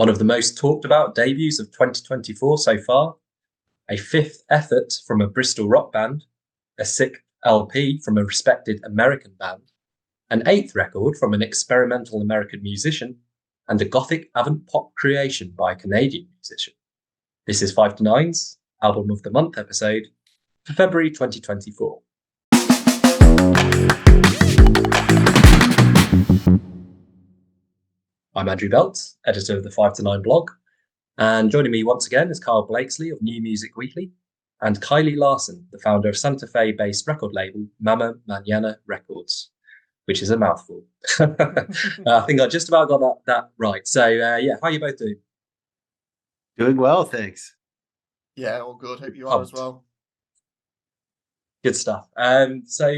one of the most talked about debuts of 2024 so far, a fifth effort from a Bristol rock band, a sixth LP from a respected American band, an eighth record from an experimental American musician, and a gothic avant-pop creation by a Canadian musician. This is 5 to 9's Album of the Month episode for February 2024. I'm Andrew Belt, editor of the 5 to 9 blog, and joining me once again is Karl Blakesley of New Music Weekly, and Kiley Larsen, the founder of Santa Fe-based record label Mañana Records, which is a mouthful. I think I just about got that right. So how are you both doing? Doing well, thanks. Yeah, all good. Hope you are as well. Good stuff. So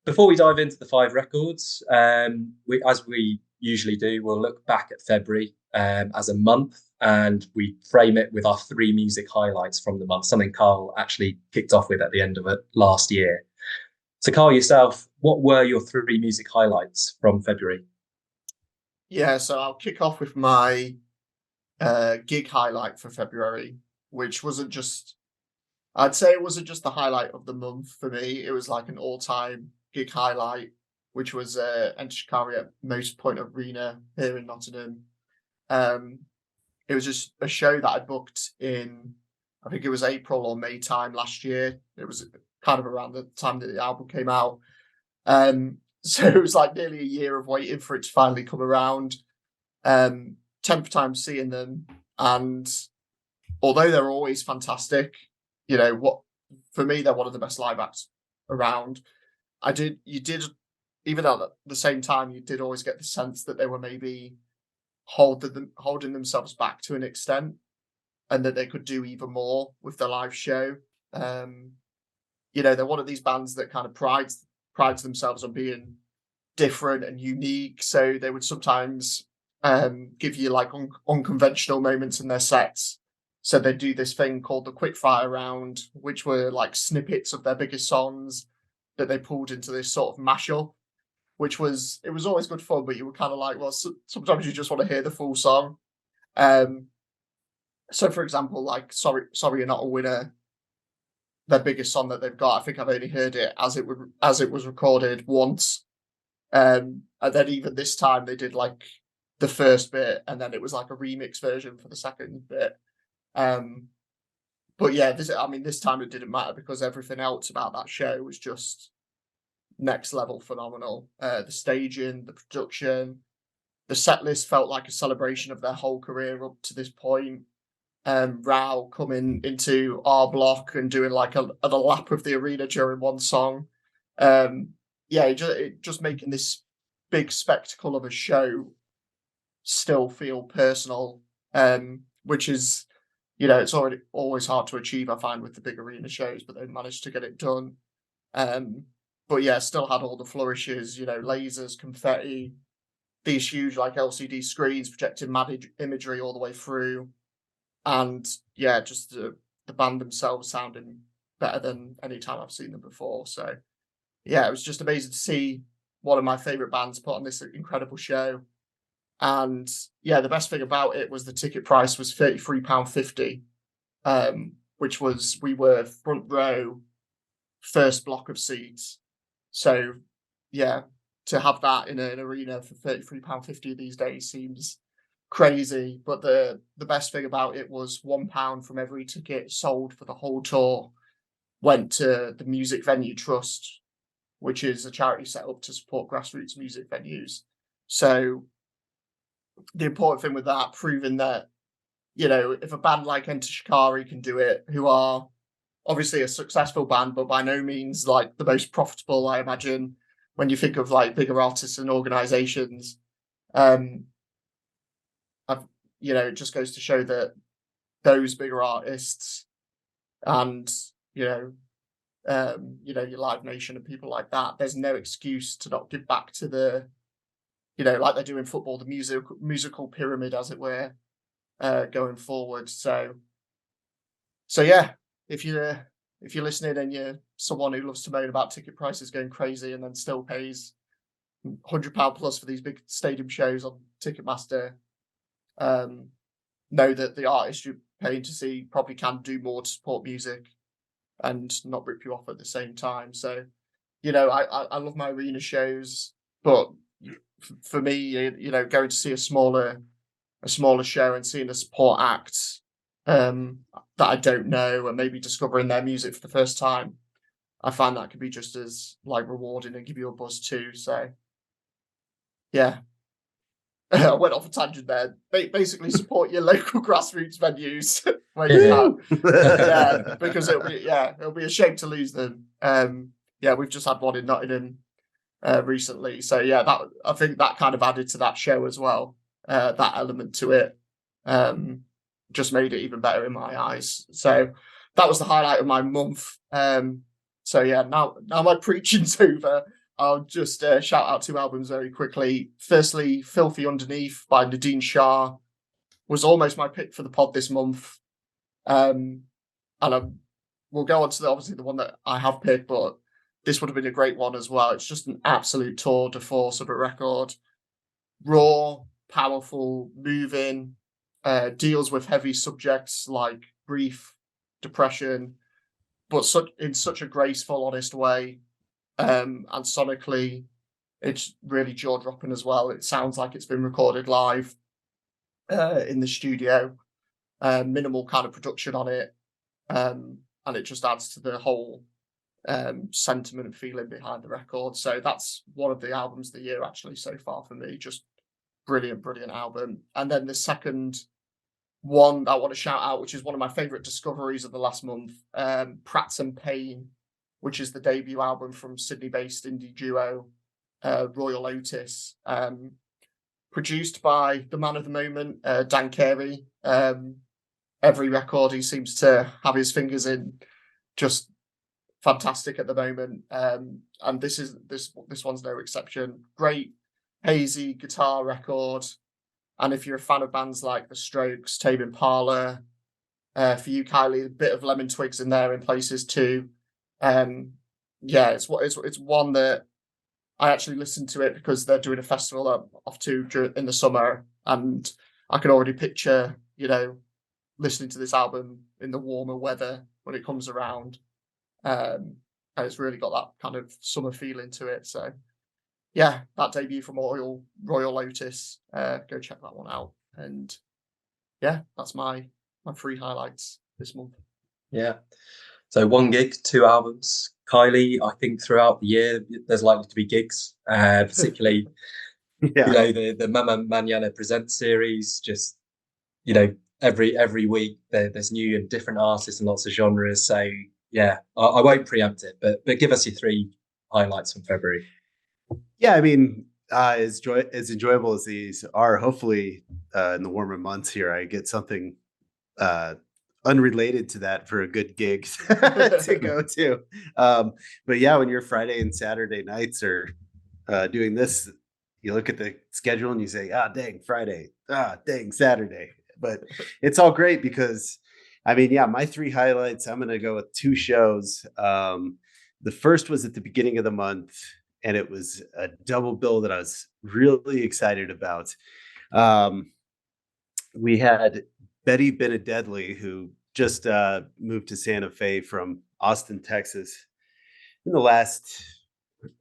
before we dive into the 5 records, as we usually do, we'll look back at February as a month, and we frame it with our 3 music highlights from the month, something Karl actually kicked off with at the end of it last year. So Karl, yourself, what were your 3 music highlights from February? Yeah, so I'll kick off with my gig highlight for February, which wasn't just, I'd say it wasn't just the highlight of the month for me. It was like an all-time gig highlight, which was TANGK at Most Point Arena here in Nottingham. It was just a show that I booked in, I think it was April or May time last year. It was kind of around the time that the album came out. So it was like nearly a year of waiting for it to finally come around. 10th time seeing them, and although they're always fantastic, for me they're one of the best live acts around. Even at the same time, you did always get the sense that they were maybe holding themselves back to an extent, and that they could do even more with the live show. They're one of these bands that kind of prides themselves on being different and unique. So they would sometimes give you like unconventional moments in their sets. So they do this thing called the quickfire round, which were like snippets of their biggest songs that they pulled into this sort of mashup, it was always good fun, but you were kind of like, well, sometimes you just want to hear the full song. So for example, like Sorry You're Not a Winner, their biggest song that they've got, I think I've only heard it as it was recorded once. And then even this time they did like the first bit, and then it was like a remix version for the second bit. But yeah, this time it didn't matter because everything else about that show was just next level phenomenal. The staging, the production, the set list felt like a celebration of their whole career up to this point. Rao coming into our block and doing like a lap of the arena during one song. Just making this big spectacle of a show still feel personal, which is, it's always hard to achieve, I find, with the big arena shows, but they managed to get it done. But yeah, still had all the flourishes, lasers, confetti, these huge like LCD screens projecting mad imagery all the way through. And yeah, just the band themselves sounding better than any time I've seen them before. So yeah, it was just amazing to see one of my favourite bands put on this incredible show. And yeah, the best thing about it was the ticket price was £33.50, which was, we were front row, first block of seats. So yeah, to have that in an arena for £33.50 these days seems crazy. But the best thing about it was £1 from every ticket sold for the whole tour went to the Music Venue Trust, which is a charity set up to support grassroots music venues. So the important thing with that, proving that, if a band like Enter Shikari can do it, who are obviously a successful band, but by no means like the most profitable, I imagine, when you think of like bigger artists and organizations, it just goes to show that those bigger artists and, your Live Nation and people like that, there's no excuse to not give back to the, like they do in football, the musical pyramid, as it were, going forward. So yeah, if you're listening and you're someone who loves to moan about ticket prices going crazy and then still pays £100 plus for these big stadium shows on Ticketmaster, know that the artist you're paying to see probably can do more to support music and not rip you off at the same time. So, you know, I love my arena shows, but for me, you know, going to see a smaller show and seeing a support act that I don't know and maybe discovering their music for the first time, I find that could be just as like rewarding and give you a buzz too. So yeah. I went off a tangent there. Basically, support your local grassroots venues where you can. Yeah, because it'll be a shame to lose them. Yeah, we've just had one in Nottingham recently, so yeah, I think that kind of added to that show as well. That element to it just made it even better in my eyes. So that was the highlight of my month. So yeah, now my preaching's over. I'll just shout out 2 albums very quickly. Firstly, Filthy Underneath by Nadine Shah was almost my pick for the pod this month. And we'll go on to obviously the one that I have picked, but this would have been a great one as well. It's just an absolute tour de force of a record. Raw, powerful, moving, deals with heavy subjects like grief, depression, but in such a graceful, honest way. And sonically, it's really jaw-dropping as well. It sounds like it's been recorded live in the studio. Minimal kind of production on it. And it just adds to the whole sentiment and feeling behind the record. So that's one of the albums of the year actually so far for me. Just brilliant album. And then the second one I want to shout out, which is one of my favorite discoveries of the last month, Prats and Payne, which is the debut album from Sydney-based indie duo Royal Otis, produced by the man of the moment, TANGK. Every record he seems to have his fingers in, just fantastic at the moment. And this one's no exception. Great hazy guitar record. And if you're a fan of bands like The Strokes, Tame Impala, for you, Kiley, a bit of Lemon Twigs in there in places too. Yeah, it's one that I actually listened to it because they're doing a festival off to in the summer, and I can already picture, you know, listening to this album in the warmer weather when it comes around. And it's really got that kind of summer feeling to it. So yeah, that debut from Royal Otis, go check that one out. And yeah, that's my 3 highlights this month. Yeah. So 1 gig, 2 albums. Kiley, I think throughout the year there's likely to be gigs, particularly you know the Mañana Present series. Just, you know, every week there's new and different artists and lots of genres. So yeah, I won't preempt it, but give us your 3 highlights from February. Yeah, I mean, as enjoyable as these are, hopefully in the warmer months here, I get something unrelated to that for a good gig to go to. But yeah, when your Friday and Saturday nights are doing this, you look at the schedule and you say, dang, Friday, dang, Saturday. But it's all great because, I mean, yeah, my 3 highlights, I'm going to go with 2 shows. The first was at the beginning of the month, and it was a double bill that I was really excited about. We had Betty Benededley, who just moved to Santa Fe from Austin, Texas in the last,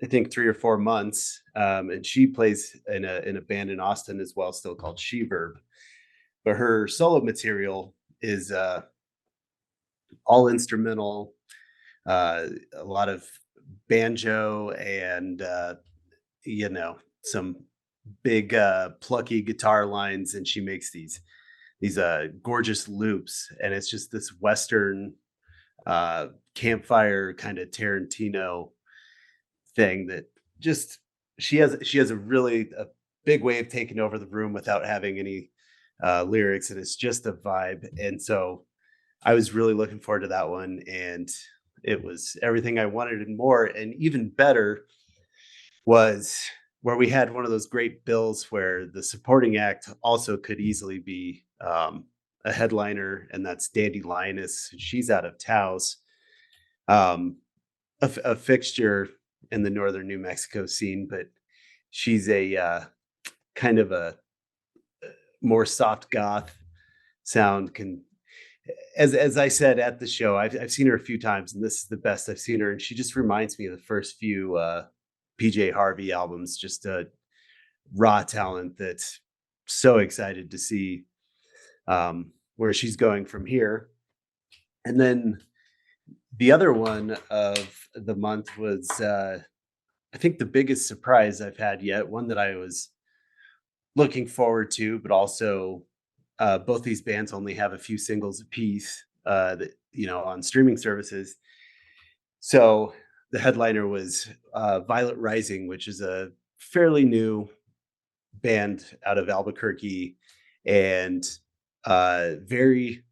I think, 3 or 4 months. And she plays in a band in Austin as well, still called She-Verb. But her solo material is all instrumental, a lot of banjo and, you know, some big plucky guitar lines. And she makes these gorgeous loops. And it's just this Western campfire kind of Tarantino thing that just, she has a big way of taking over the room without having any lyrics, and it's just a vibe. And so I was really looking forward to that one, and it was everything I wanted and more. And even better was where we had one of those great bills where the supporting act also could easily be a headliner, and that's Dandy Lioness. She's out of Taos, a fixture in the northern New Mexico scene, but she's a kind of a more soft goth sound can, as I said at the show, I've seen her a few times, and this is the best I've seen her. And she just reminds me of the first few PJ Harvey albums, just a raw talent that's so excited to see where she's going from here. And then the other one of the month was, I think, the biggest surprise I've had yet, one that I was looking forward to, but also both these bands only have a few singles apiece that, on streaming services. So the headliner was Violet Rising, which is a fairly new band out of Albuquerque, and very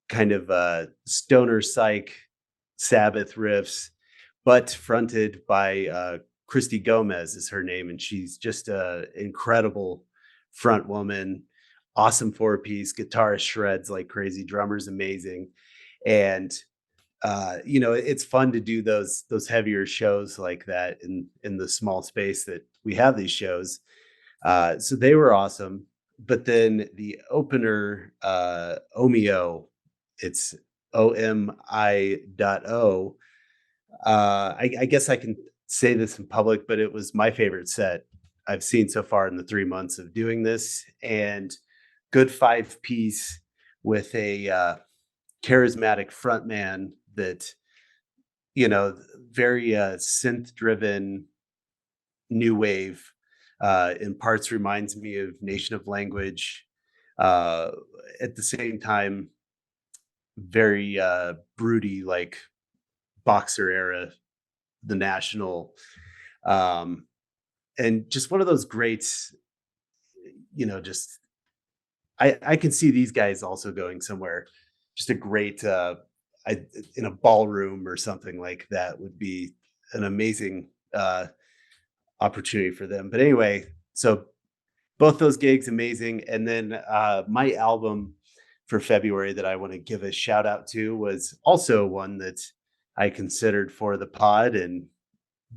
kind of stoner psych Sabbath riffs, but fronted by Christy Gomez is her name, and she's just a incredible front woman. Awesome 4-piece, guitarist shreds like crazy, drummer's amazing, and it's fun to do those heavier shows like that in the small space that we have these shows. So they were awesome. But then the opener, Omio, it's OMI.O. I guess I can say this in public, but it was my favorite set I've seen so far in the 3 months of doing this, and good 5-piece with a charismatic frontman that, very synth driven new wave, in parts reminds me of Nation of Language, at the same time very broody, like Boxer era, The National, and just one of those greats. Just I can see these guys also going somewhere. Just a great in a ballroom or something like that would be an amazing opportunity for them. But anyway, so both those gigs amazing. And then my album for February that I want to give a shout out to was also one that I considered for the pod and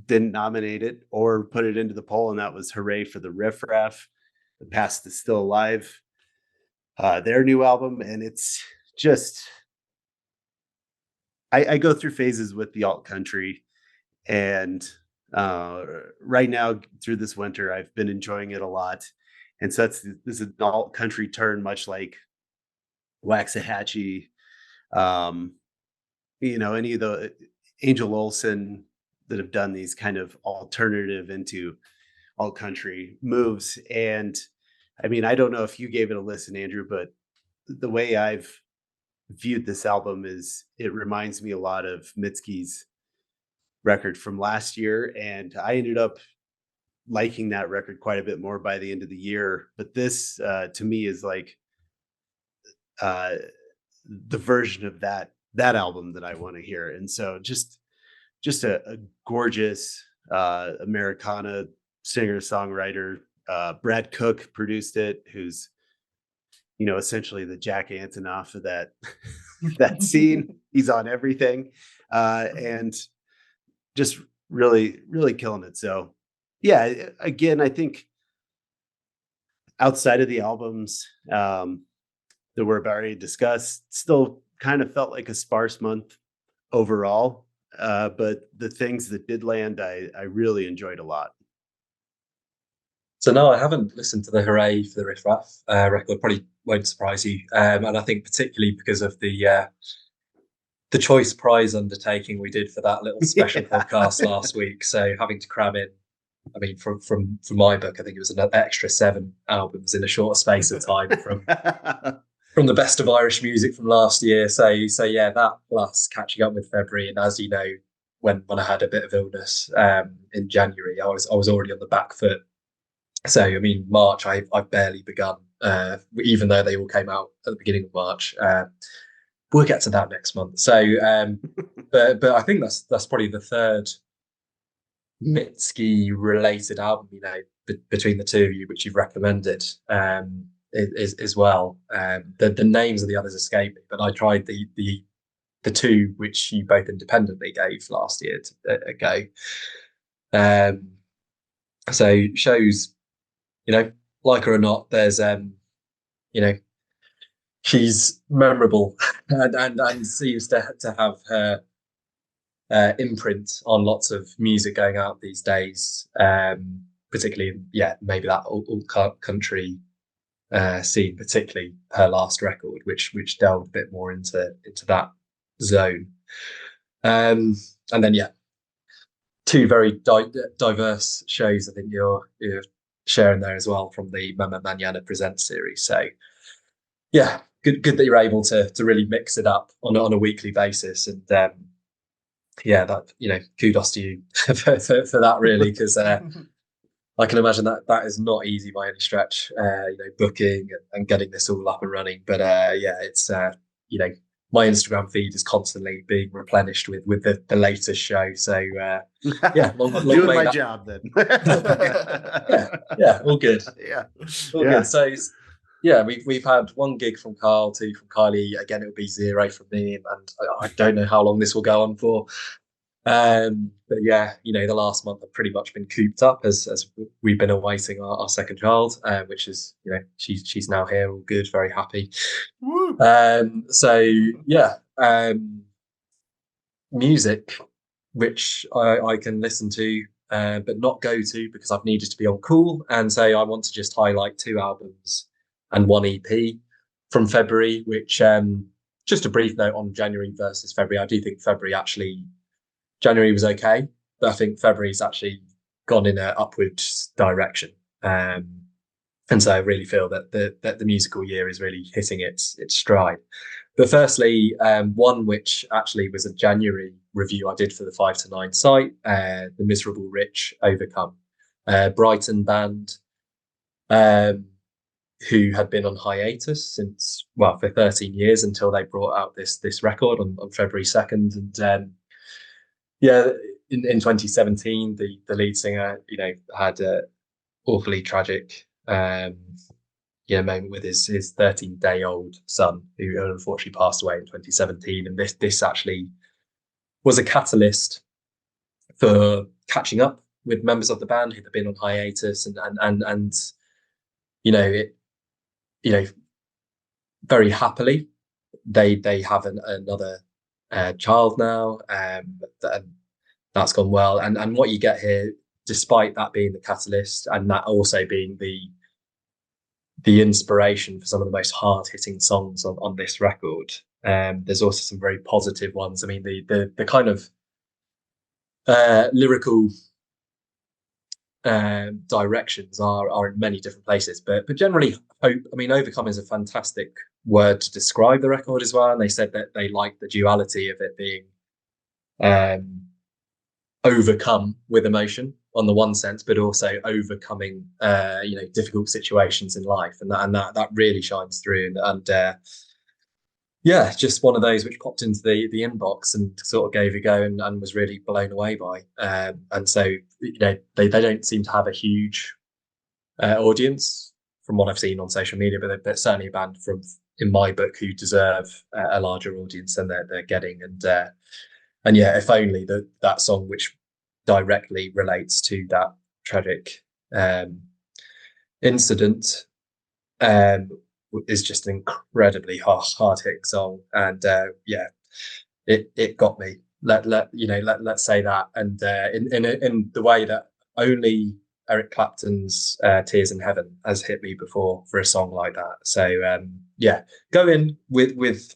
didn't nominate it or put it into the poll, and that was Hooray for the Riff Raff. The Past is Still Alive, their new album. And it's just, I go through phases with the alt country, and right now through this winter I've been enjoying it a lot. And so this is an alt country turn, much like Waxahachie, any of the Angel Olsen that have done these kind of alternative into alt country moves. And I mean, I don't know if you gave it a listen, Andrew, but the way I've viewed this album is it reminds me a lot of Mitski's record from last year, and I ended up liking that record quite a bit more by the end of the year. But this to me is like the version of that album that I want to hear. And so just a gorgeous Americana singer songwriter. Brad Cook produced it, who's essentially the Jack Antonoff of that that scene. He's on everything, and just really, really killing it. So yeah, again, I think outside of the albums that we've already discussed, still kind of felt like a sparse month overall. But the things that did land, I really enjoyed a lot. So no, I haven't listened to the Hooray for the Riff Raff record. Probably won't surprise you, and I think particularly because of the choice prize undertaking we did for that little special podcast last week. So having to cram in, I mean, from my book, I think it was an extra 7 albums in a short space of time from the best of Irish music from last year. So yeah, that plus catching up with February, and as you know, when I had a bit of illness in January, I was already on the back foot. So I mean, March I've barely begun, even though they all came out at the beginning of March. We'll get to that next month. So, but I think that's probably the third Mitski related album, between the two of you, which you've recommended, as well. The names of the others escape me, but I tried the two which you both independently gave last year a go. So shows, like her or not, there's you know, she's memorable and seems to have her imprint on lots of music going out these days. Particularly, maybe that alt country scene, particularly her last record, which delved a bit more into that zone. And then two very diverse shows I think you're sharing there as well from the Mañana Presents series. So yeah, good that you're able to really mix it up on a weekly basis. And that, kudos to you for that, really, because I can imagine that is not easy by any stretch, booking and getting this all up and running. But it's my Instagram feed is constantly being replenished with the latest show. So I'm doing my job then. All good. Good. So we've had one gig from Karl, two from Kiley. Again, it will be 0 from me, and I don't know how long this will go on for. But the last month I've pretty much been cooped up as we've been awaiting our second child, which is, she's now here, all good, very happy. Music, which I can listen to, but not go to because I've needed to be on call. And so I want to just highlight 2 albums and 1 EP from February, which just a brief note on January versus February. I do think January was okay, but I think February's actually gone in an upward direction. And so I really feel that the musical year is really hitting its stride. But firstly, one which actually was a January review I did for the 5 to 9 site, The Miserable Rich Overcome, Brighton band, who had been on hiatus for 13 years until they brought out this record on February 2nd. And in 2017, the lead singer, had an awfully tragic moment with his 13-day-old son, who unfortunately passed away in 2017. And this actually was a catalyst for catching up with members of the band who had been on hiatus, and very happily they have another child now, and that's gone well. And what you get here, despite that being the catalyst and that also being the inspiration for some of the most hard-hitting songs on this record, there's also some very positive ones. I mean, the kind of lyrical directions are in many different places, but generally, Overcome is a fantastic word to describe the record as well. And they said that they like the duality of it being overcome with emotion on the one sense, but also overcoming difficult situations in life, and that really shines through. And just one of those which popped into the inbox and sort of gave a go and was really blown away by. And so they don't seem to have a huge audience from what I've seen on social media, but they're certainly a band in my book who deserve a larger audience than they're getting. And if only that song, which directly relates to that tragic incident, is just an incredibly hard-hitting song. And it got me. Let's say that. And in the way that only Eric Clapton's Tears in Heaven has hit me before for a song like that. So go in with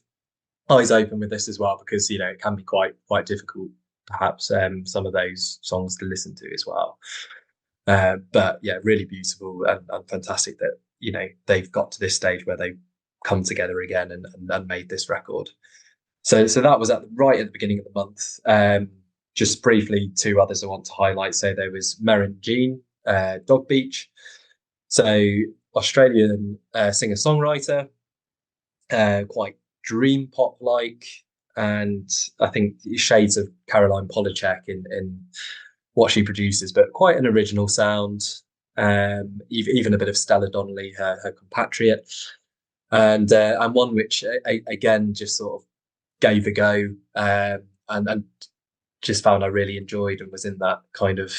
eyes open with this as well, because it can be quite difficult, perhaps, some of those songs to listen to as well. But really beautiful and fantastic that they've got to this stage where they've come together again and made this record. So that was right at the beginning of the month. Just briefly, 2 others I want to highlight. So there was Merrin Jean, Dog Beach. So Australian singer-songwriter, quite dream pop like, and I think shades of Caroline Polachek in what she produces, but quite an original sound. Even a bit of Stella Donnelly, her compatriot, and one which again just sort of gave a go, and just found I really enjoyed and was in that kind of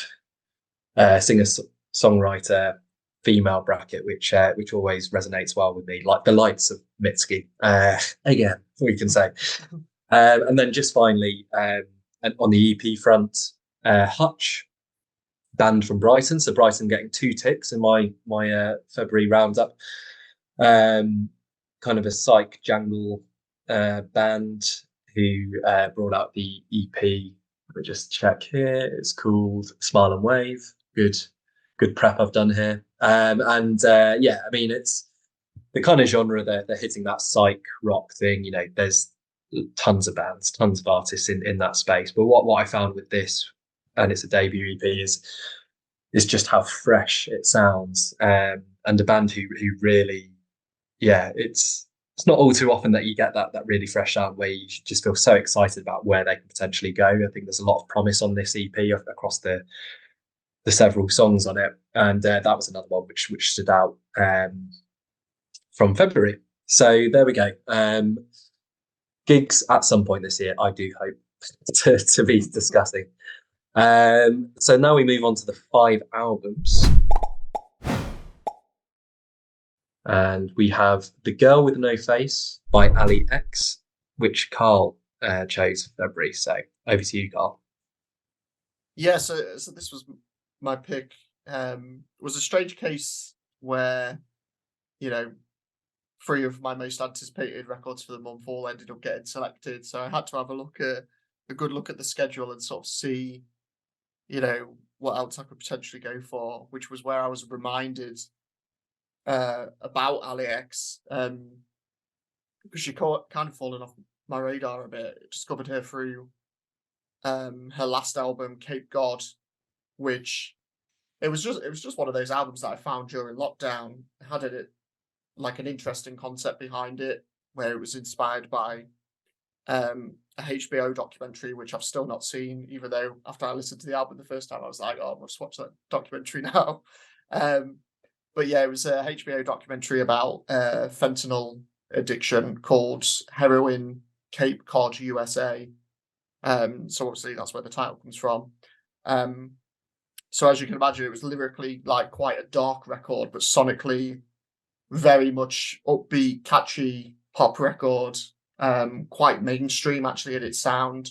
singer-songwriter female bracket, which always resonates well with me, like the lights of Mitski. Again, we can say. And then just finally, on the EP front, Hutch, band from Brighton. So Brighton getting 2 ticks in my February roundup. Kind of a psych jangle band who brought out the EP. Let me just check here. It's called Smile and Wave. Good prep I've done here. Yeah, I mean, it's the kind of genre they're hitting, that psych rock thing. You know, there's tons of bands, tons of artists in that space. But what I found with this, and it's a debut EP, is just how fresh it sounds. And a band who really, yeah, it's not all too often that you get that really fresh sound where you just feel so excited about where they can potentially go. I think there's a lot of promise on this EP across the several songs on it, and that was another one which stood out from February. So there we go. Gigs at some point this year, I do hope to be discussing. So now we move on to the 5 albums. And we have The Girl with No Face by Allie X, which Karl chose for February. So over to you, Karl. Yeah, so this was my pick. It was a strange case where, 3 of my most anticipated records for the month all ended up getting selected. So I had to have a good look at the schedule and sort of see, what else I could potentially go for, which was where I was reminded about Allie X, because she kind of fallen off my radar a bit. I discovered her through her last album, Cape God, which it was just one of those albums that I found during lockdown. It had like an interesting concept behind it, where it was inspired by a HBO documentary, which I've still not seen, even though after I listened to the album the first time, I was like, oh, I must watch that documentary now. But yeah, it was a HBO documentary about fentanyl addiction called Heroin Cape Cod, USA. So obviously that's where the title comes from. So as you can imagine, it was lyrically like quite a dark record, but sonically very much upbeat, catchy pop record. Quite mainstream actually in its sound,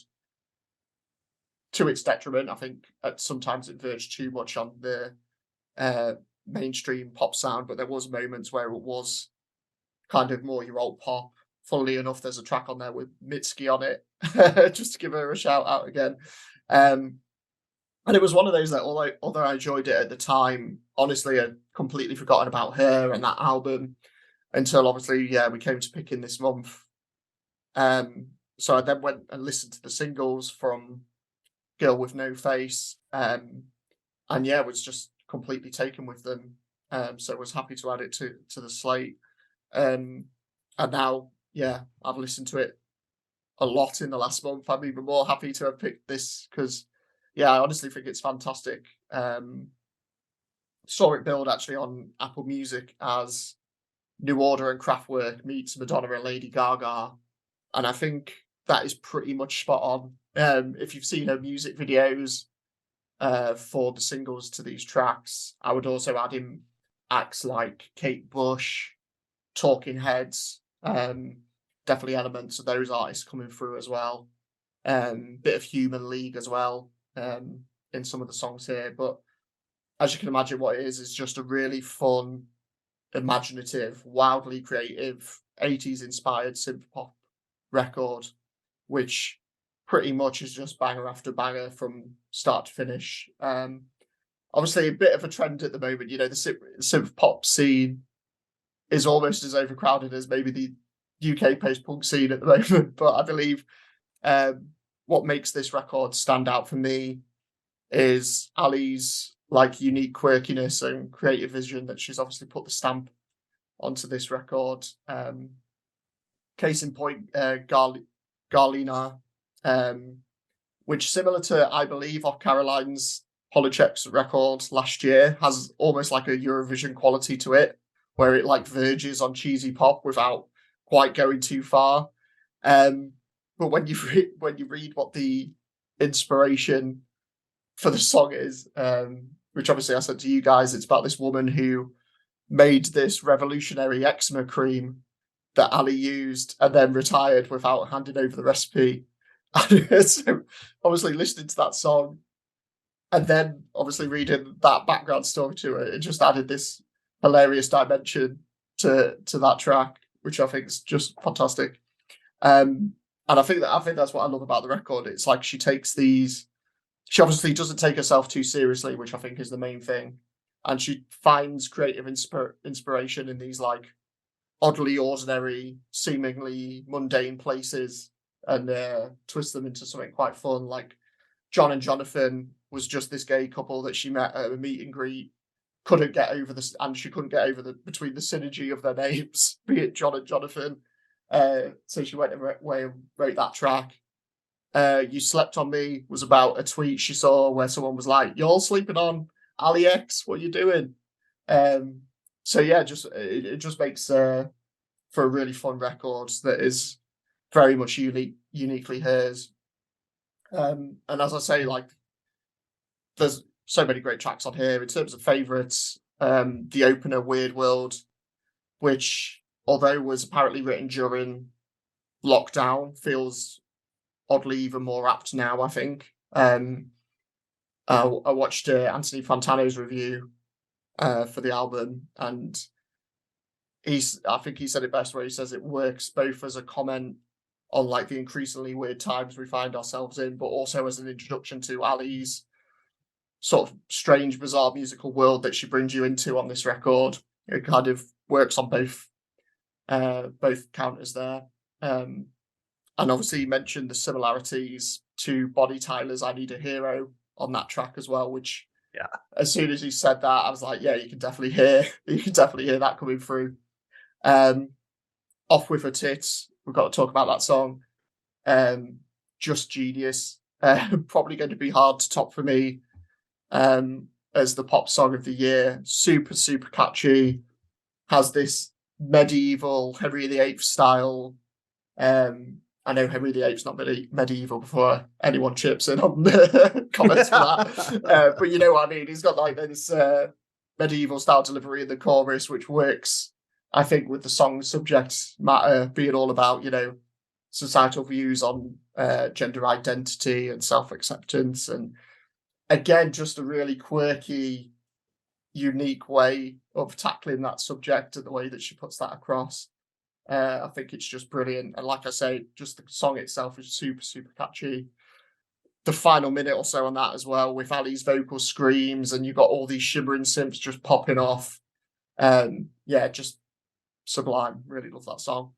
to its detriment. I think sometimes it verged too much on the mainstream pop sound, but there was moments where it was kind of more your old pop. Funnily enough, there's a track on there with Mitski on it, just to give her a shout out again. And it was one of those that although I enjoyed it at the time, honestly, I'd completely forgotten about her and that album until obviously, we came to picking this month. So I then went and listened to the singles from Girl with No Face, and was just completely taken with them. So I was happy to add it to the slate. And now, I've listened to it a lot in the last month. I'm even more happy to have picked this because, I honestly think it's fantastic. Saw it build actually on Apple Music as New Order and Kraftwerk meets Madonna and Lady Gaga. And I think that is pretty much spot on. If you've seen her music videos for the singles to these tracks, I would also add in acts like Kate Bush, Talking Heads, definitely elements of those artists coming through as well. Bit of Human League as well in some of the songs here. But as you can imagine, what it is just a really fun, imaginative, wildly creative, 80s inspired synth pop record, which pretty much is just banger after banger from start to finish. Obviously a bit of a trend at the moment, the synth pop scene is almost as overcrowded as maybe the UK post-punk scene at the moment, but I believe what makes this record stand out for me is Allie's like unique quirkiness and creative vision that she's obviously put the stamp onto this record. Case in point, Garlina, which similar to, I believe, off Caroline's Polychecks record last year, has almost like a Eurovision quality to it, where it like verges on cheesy pop without quite going too far. But when you read what the inspiration for the song is, which obviously I said to you guys, it's about this woman who made this revolutionary eczema cream that Allie used and then retired without handing over the recipe. So obviously listening to that song and then obviously reading that background story to it, it just added this hilarious dimension to that track, which I think is just fantastic. And I think that's what I love about the record. It's like she obviously doesn't take herself too seriously, which I think is the main thing. And she finds creative inspiration in these like oddly ordinary, seemingly mundane places and twist them into something quite fun. Like John and Jonathan was just this gay couple that she met at a meet and greet. Couldn't get over this, and she couldn't get over between the synergy of their names, be it John and Jonathan. So she went away and wrote that track. You Slept on Me was about a tweet she saw where someone was like, "You're sleeping on Allie X, what are you doing?" So yeah, it just makes for a really fun record that is very much uniquely hers. And as I say, like there's so many great tracks on here. In terms of favourites, the opener Weird World, which although was apparently written during lockdown, feels oddly even more apt now, I think. I watched Anthony Fantano's review for the album, and I think he said it best where he says it works both as a comment on like the increasingly weird times we find ourselves in, but also as an introduction to Allie's sort of strange, bizarre musical world that she brings you into on this record. It kind of works on both counters there. And obviously you mentioned the similarities to Bonnie Tyler's I Need a Hero on that track as well, which as soon as he said that, I was like, yeah, you can definitely hear that coming through. Off With Her Tits, we've got to talk about that song. Just genius. Probably going to be hard to top for me as the pop song of the year. Super, super catchy. Has this medieval Henry VIII style. I know Henry VIII's not medieval before anyone chips in on the comments for that. But you know what I mean? He's got like this medieval style delivery in the chorus, which works, I think, with the song's subject matter being all about, you know, societal views on gender identity and self-acceptance. And again, just a really quirky, unique way of tackling that subject and the way that she puts that across. I think it's just brilliant. And like I say, just the song itself is super, super catchy. The final minute or so on that as well, with Allie's vocal screams, and you've got all these shimmering synths just popping off. Yeah, just sublime. Really love that song.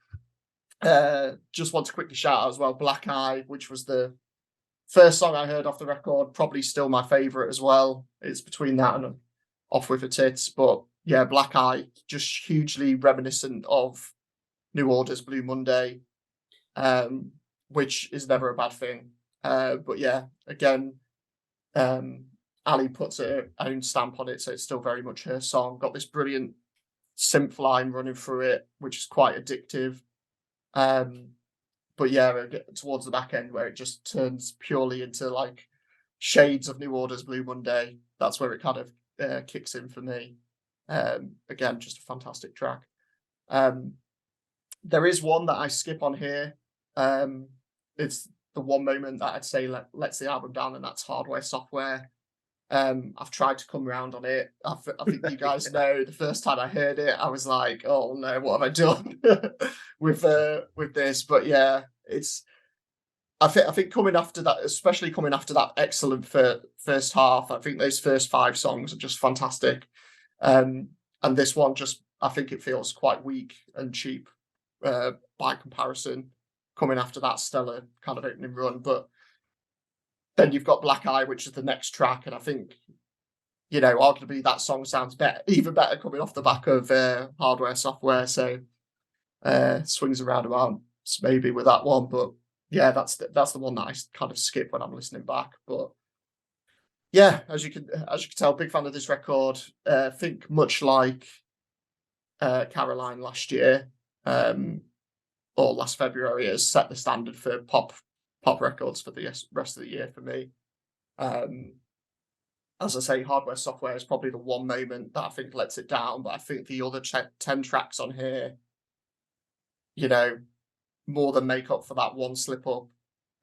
Just want to quickly shout out as well, Black Eye, which was the first song I heard off the record, probably still my favourite as well. It's between that and Off With Her Tits. But yeah, Black Eye, just hugely reminiscent of New Order's Blue Monday, which is never a bad thing. But yeah, again, Allie puts her own stamp on it, so it's still very much her song. Got this brilliant synth line running through it, which is quite addictive. But yeah, towards the back end where it just turns purely into like shades of New Order's Blue Monday, that's where it kind of kicks in for me. Again, just a fantastic track. There is one that I skip on here. It's the one moment that I'd say lets the album down, and that's Hardware Software. I've tried to come around on it. I think you guys know the first time I heard it, I was like, "Oh no, what have I done with this?" But yeah, it's. I think coming after that, especially coming after that excellent first half, I think those first 5 songs are just fantastic. And this one just, I think it feels quite weak and cheap by comparison, coming after that stellar kind of opening run. But then you've got Black Eye, which is the next track, and I think, you know, arguably that song sounds even better coming off the back of Hardware Software. So swings around about maybe with that one, but yeah, that's the one that I kind of skip when I'm listening back. But yeah, as you can tell, big fan of this record. Think much like Caroline last year, or last February, has set the standard for pop records for the rest of the year for me. as I say, Hardware Software is probably the one moment that I think lets it down, but I think the other 10 tracks on here, you know, more than make up for that one slip up.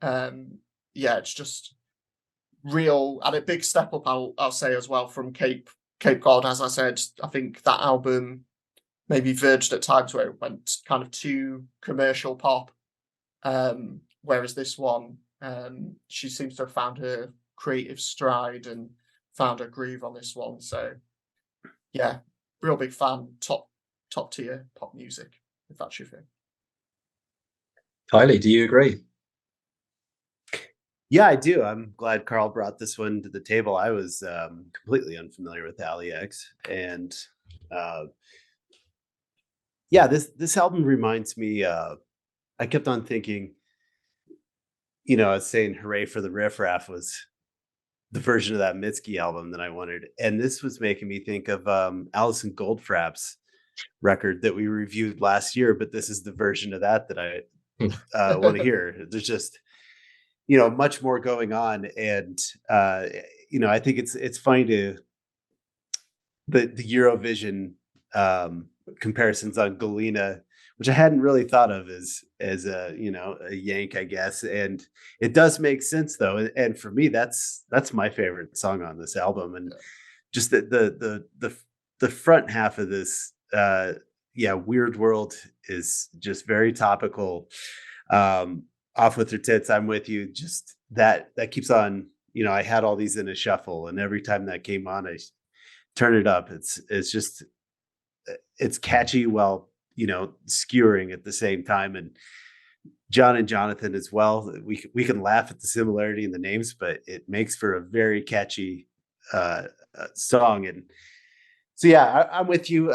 Yeah, it's just real, and a big step up, I'll say as well, from Cape Cod. As I said, I think that album maybe verged at times where it went kind of too commercial pop, whereas this one, she seems to have found her creative stride and found her groove on this one. So yeah, real big fan. Top tier pop music, if that's your thing. Kylie, do you agree? Yeah, I do. I'm glad Karl brought this one to the table. I was completely unfamiliar with Allie X, and yeah, this album reminds me. I kept on thinking, I was saying "Hooray for the Riff Raff" was the version of that Mitski album that I wanted, and this was making me think of Alison Goldfrapp's record that we reviewed last year. But this is the version of that I want to hear. There's just much more going on, and I think it's funny to the Eurovision comparisons on Galena, which I hadn't really thought of as a a Yank, I guess, and it does make sense though, and for me that's my favorite song on this album, and just the front half of this Weird World is just very topical. Off with Her Tits, I'm With You, just that keeps on. I had all these in a shuffle, and every time that came on, I turn it up. It's catchy while skewering at the same time. And John and Jonathan as well. We can laugh at the similarity in the names, but it makes for a very catchy song. And so yeah, I'm with you.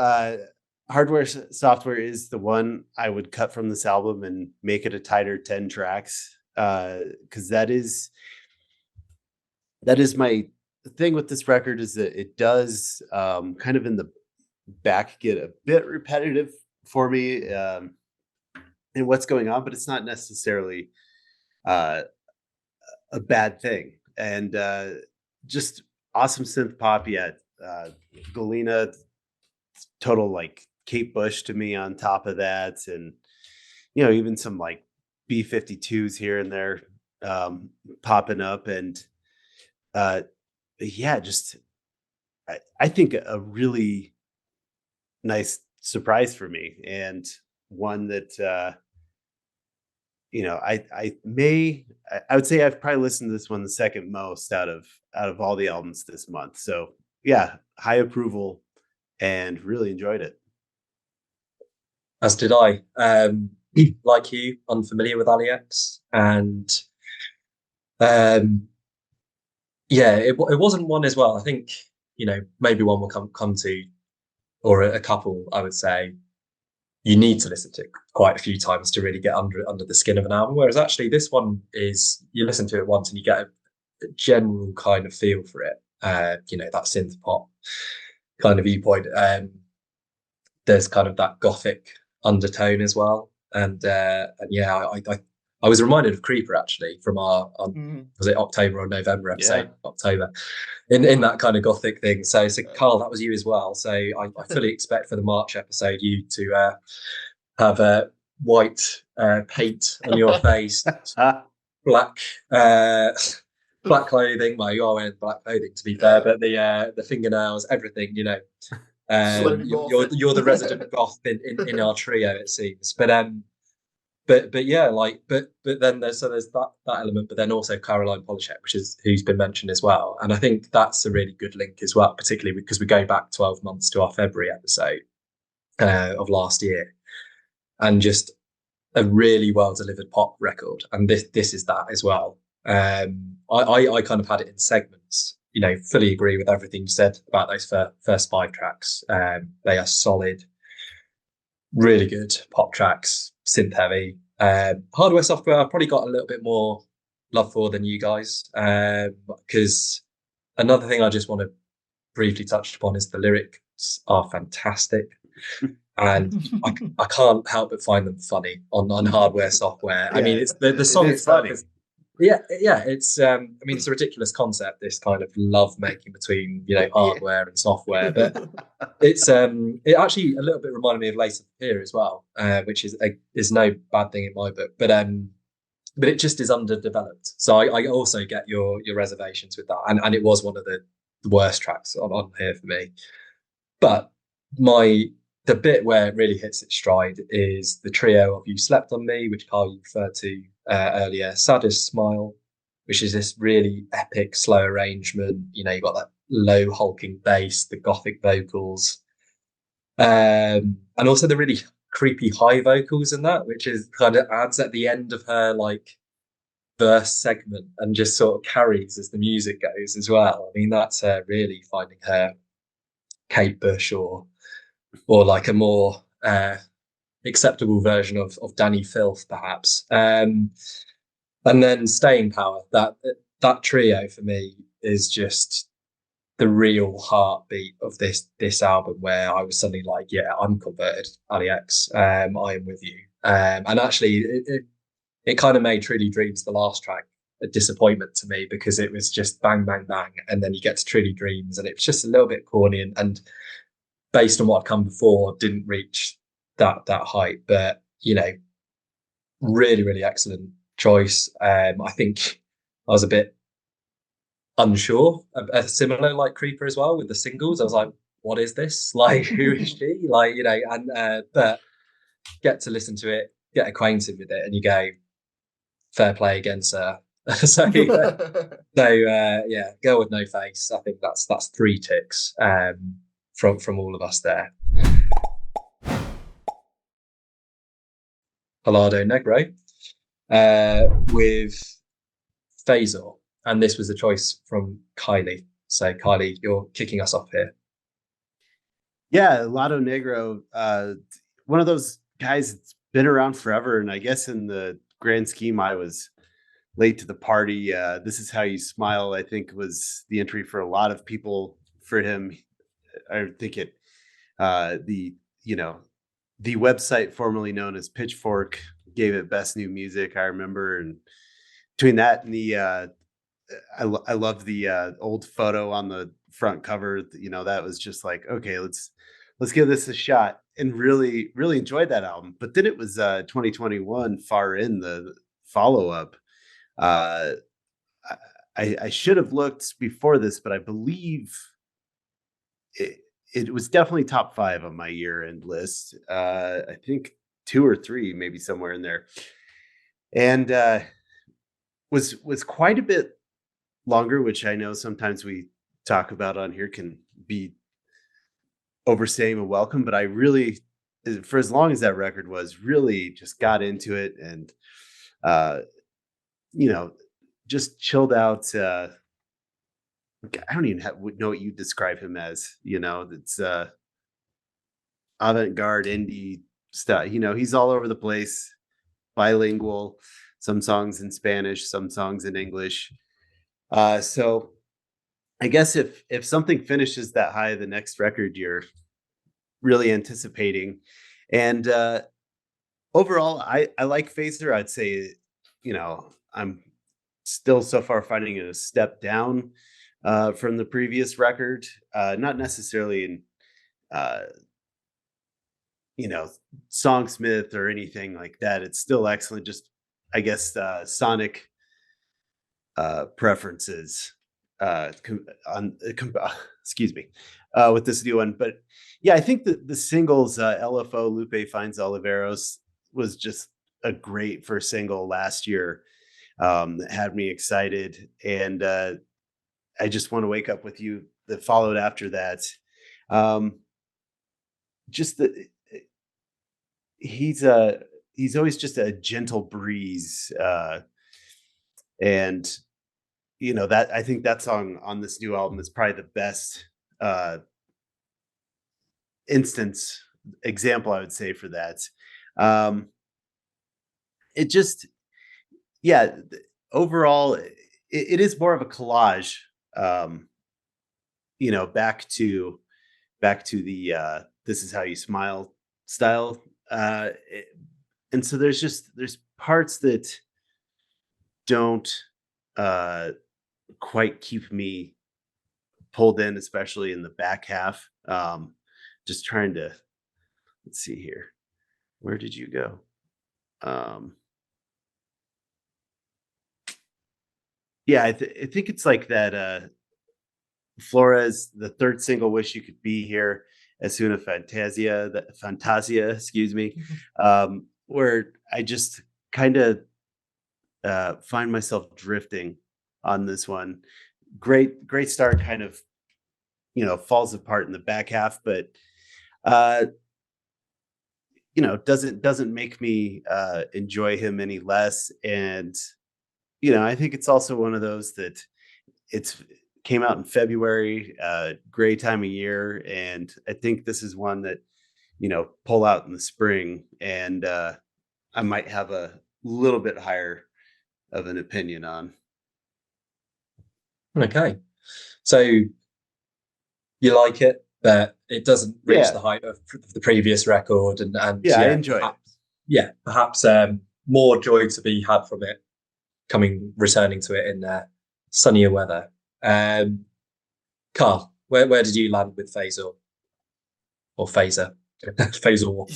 Hardware Software is the one I would cut from this album and make it a tighter 10 tracks, because that is my thing with this record, is that it does kind of in the back get a bit repetitive for me in what's going on, but it's not necessarily a bad thing. And just awesome synth pop yet. Galena, total like Kate Bush to me on top of that, and even some like B-52s here and there popping up, and just I think a really nice surprise for me, and one that I would say I've probably listened to this one the second most out of all the albums this month. So yeah, high approval and really enjoyed it. As did I. Like you, unfamiliar with Allie X, and it wasn't one as well. I think maybe one will come to, or a couple. I would say you need to listen to it quite a few times to really get under the skin of an album. Whereas actually this one is, you listen to it once and you get a general kind of feel for it. That synth pop kind of viewpoint. There's kind of that gothic undertone as well, and I was reminded of Creeper actually from our was it October or November episode? Yeah. October, in that kind of gothic thing. So Karl, that was you as well. So I fully expect for the March episode you to have a white paint on your face, black clothing. Well, you are wearing black clothing to be fair, but the fingernails, everything, you're the resident goth in our trio, it seems. But then there's that element, but then also Caroline Polachek, who's been mentioned as well, and I think that's a really good link as well, particularly because we go back 12 months to our February episode of last year, and just a really well delivered pop record, and this is that as well. I kind of had it in segments. Fully agree with everything you said about those first 5 tracks. They are solid, really good pop tracks, synth heavy. Hardware Software I've probably got a little bit more love for than you guys, because another thing I just want to briefly touch upon is the lyrics are fantastic, and I can't help but find them funny on Hardware Software. I mean, it's the song itself is yeah. It's I mean, it's a ridiculous concept. This kind of love making between hardware and software, but it actually a little bit reminded me of Lace Here as well, which is no bad thing in my book, but it just is underdeveloped. So I also get your reservations with that, and it was one of the worst tracks on here for me. But the bit where it really hits its stride is the trio of You Slept on Me, which Karl you referred to earlier, Saddest Smile, which is this really epic slow arrangement. You've got that low hulking bass, the gothic vocals, and also the really creepy high vocals in that, which is kind of adds at the end of her like verse segment and just sort of carries as the music goes as well. I mean, that's really finding her Kate Bush or like a more acceptable version of Danny Filth, perhaps. And then Staying Power. That trio for me is just the real heartbeat of this album, where I was suddenly like, yeah, I'm converted, Allie X. I am with you. And actually, it kind of made Truly Dreams, the last track, a disappointment to me, because it was just bang, bang, bang. And then you get to Truly Dreams and it was just a little bit corny and based on what had come before, didn't reach that height. But, really, really excellent choice. I think I was a bit unsure. A similar like Creeper as well with the singles. I was like, what is this? Like, who is she? Like, but get to listen to it, get acquainted with it, and you go, fair play again, sir. so yeah, Girl with No Face. I think that's 3 ticks from all of us there. Helado, Negro with Phasor, and this was a choice from Kiley. So Kiley, you're kicking us off here. Yeah, Helado, Negro, one of those guys that's been around forever, and I guess in the grand scheme, I was late to the party. This Is How You Smile, I think, was the entry for a lot of people for him. I think the website formerly known as Pitchfork gave it best new music, I remember. And between that and the I love the old photo on the front cover. That was just like, okay, let's give this a shot, and really really enjoyed that album. But then it was 2021 Far In, the follow up. I should have looked before this, but I believe it was definitely top 5 on my year-end list. I think 2 or 3, maybe somewhere in there, and was quite a bit longer, which I know sometimes we talk about on here can be overstaying a welcome. But I really, for as long as that record was, really just got into it and just chilled out. I don't even know what you describe him as. It's avant-garde indie stuff. He's all over the place, bilingual, some songs in Spanish, some songs in English. So I guess if something finishes that high, the next record you're really anticipating. And overall, I like Phasor. I'd say, I'm still so far finding it a step down from the previous record. Not necessarily in songsmith or anything like that. It's still excellent. Just, I guess, sonic preferences excuse me, with this new one. But yeah, I think that the singles, LFO, Lupe Finds Oliveros, was just a great first single last year. That had me excited, and I Just Want to Wake Up With You that followed after that. Just the he's always just a gentle breeze, and that, I think that song on this new album is probably the best example, I would say, for that. It just, yeah, overall, it is more of a collage. Back to the This Is How You Smile style, and so there's parts that don't quite keep me pulled in, especially in the back half. Just trying to, let's see here. Where did you go? Yeah, I think it's like that. Flores, the third single, "Wish You Could Be Here," as soon as Fantasia, excuse me, where I just kind of find myself drifting on this one. Great start, kind of, falls apart in the back half, but uh, doesn't make me enjoy him any less. And I think it's also one of those that it's came out in February, great time of year, and I think this is one that pull out in the spring, and I might have a little bit higher of an opinion on. Okay, so you like it, but it doesn't reach the height of the previous record, and I enjoy it. Perhaps more joy to be had from it returning to it in sunnier weather. Karl, where did you land with Phasor or Phasor? Phasor.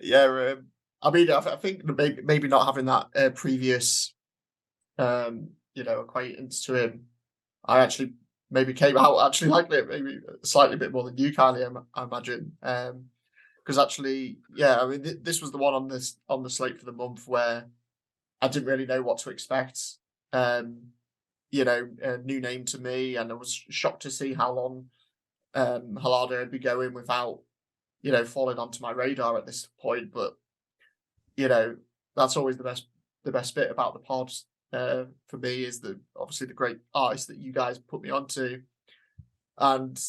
Yeah, I mean, I think maybe not having that previous, acquaintance to him, I actually maybe came out actually liking it maybe slightly bit more than you, Kylie, I imagine. Because actually, yeah, I mean, this was the one on the slate for the month where I didn't really know what to expect. A new name to me, and I was shocked to see how long Helado would be going without, falling onto my radar at this point. But that's always the best bit about the pod for me, is obviously the great artists that you guys put me onto. And